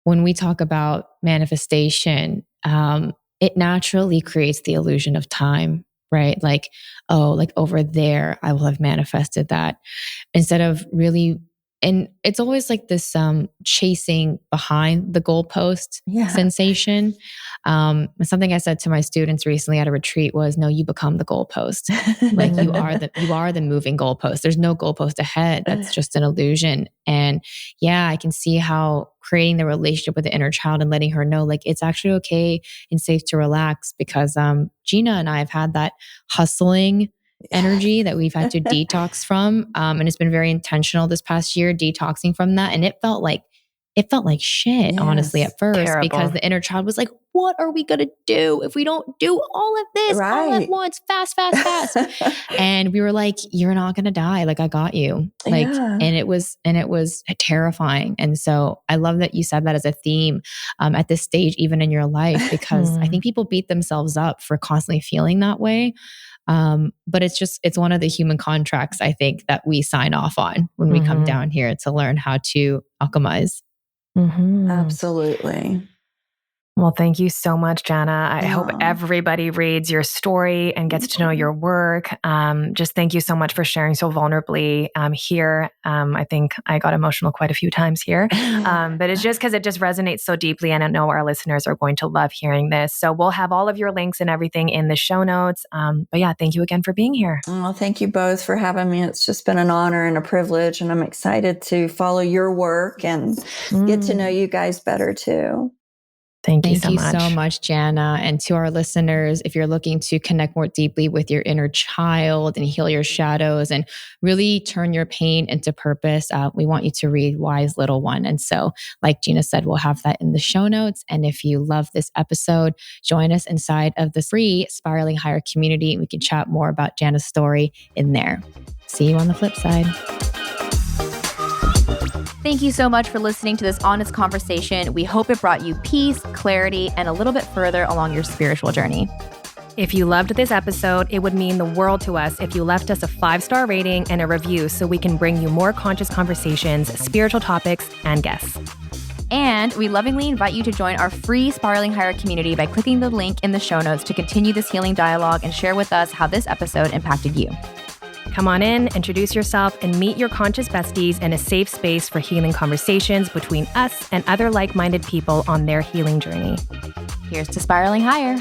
when we talk about manifestation, it naturally creates the illusion of time, right? Like over there, I will have manifested that, instead of really. And it's always like this chasing behind the goalpost sensation. Something I said to my students recently at a retreat was, no, you become the goalpost. Like you are the moving goalpost. There's no goalpost ahead. That's just an illusion. And I can see how creating the relationship with the inner child and letting her know, like, it's actually okay and safe to relax, because Gina and I have had that hustling energy that we've had to detox from. And it's been very intentional this past year, detoxing from that. And it felt like shit, honestly, at first, terrible. Because the inner child was like, what are we going to do if we don't do all of this all at once, fast? And we were like, you're not going to die. Like, I got you. Like, and it was terrifying. And so I love that you said that as a theme at this stage, even in your life, because I think people beat themselves up for constantly feeling that way. But it's one of the human contracts, I think, that we sign off on when we come down here to learn how to alchemize. Absolutely. Well, thank you so much, Jana. I hope everybody reads your story and gets to know your work. Just thank you so much for sharing so vulnerably here. I think I got emotional quite a few times here, but it's just because it just resonates so deeply. And I know our listeners are going to love hearing this. So we'll have all of your links and everything in the show notes. But thank you again for being here. Oh, thank you both for having me. It's just been an honor and a privilege. And I'm excited to follow your work and get to know you guys better too. Thank you Thank you so so much. much, Jana. And to our listeners, if you're looking to connect more deeply with your inner child and heal your shadows and really turn your pain into purpose, we want you to read Wise Little One. And so, like Gina said, we'll have that in the show notes. And if you love this episode, join us inside of the free Spiraling Higher community. We can chat more about Jana's story in there. See you on the flip side. Thank you so much for listening to this honest conversation. We hope it brought you peace, clarity, and a little bit further along your spiritual journey. If you loved this episode, it would mean the world to us if you left us a 5-star rating and a review so we can bring you more conscious conversations, spiritual topics, and guests. And we lovingly invite you to join our free Spiraling Higher community by clicking the link in the show notes to continue this healing dialogue and share with us how this episode impacted you. Come on in, introduce yourself, and meet your conscious besties in a safe space for healing conversations between us and other like-minded people on their healing journey. Here's to Spiraling Higher.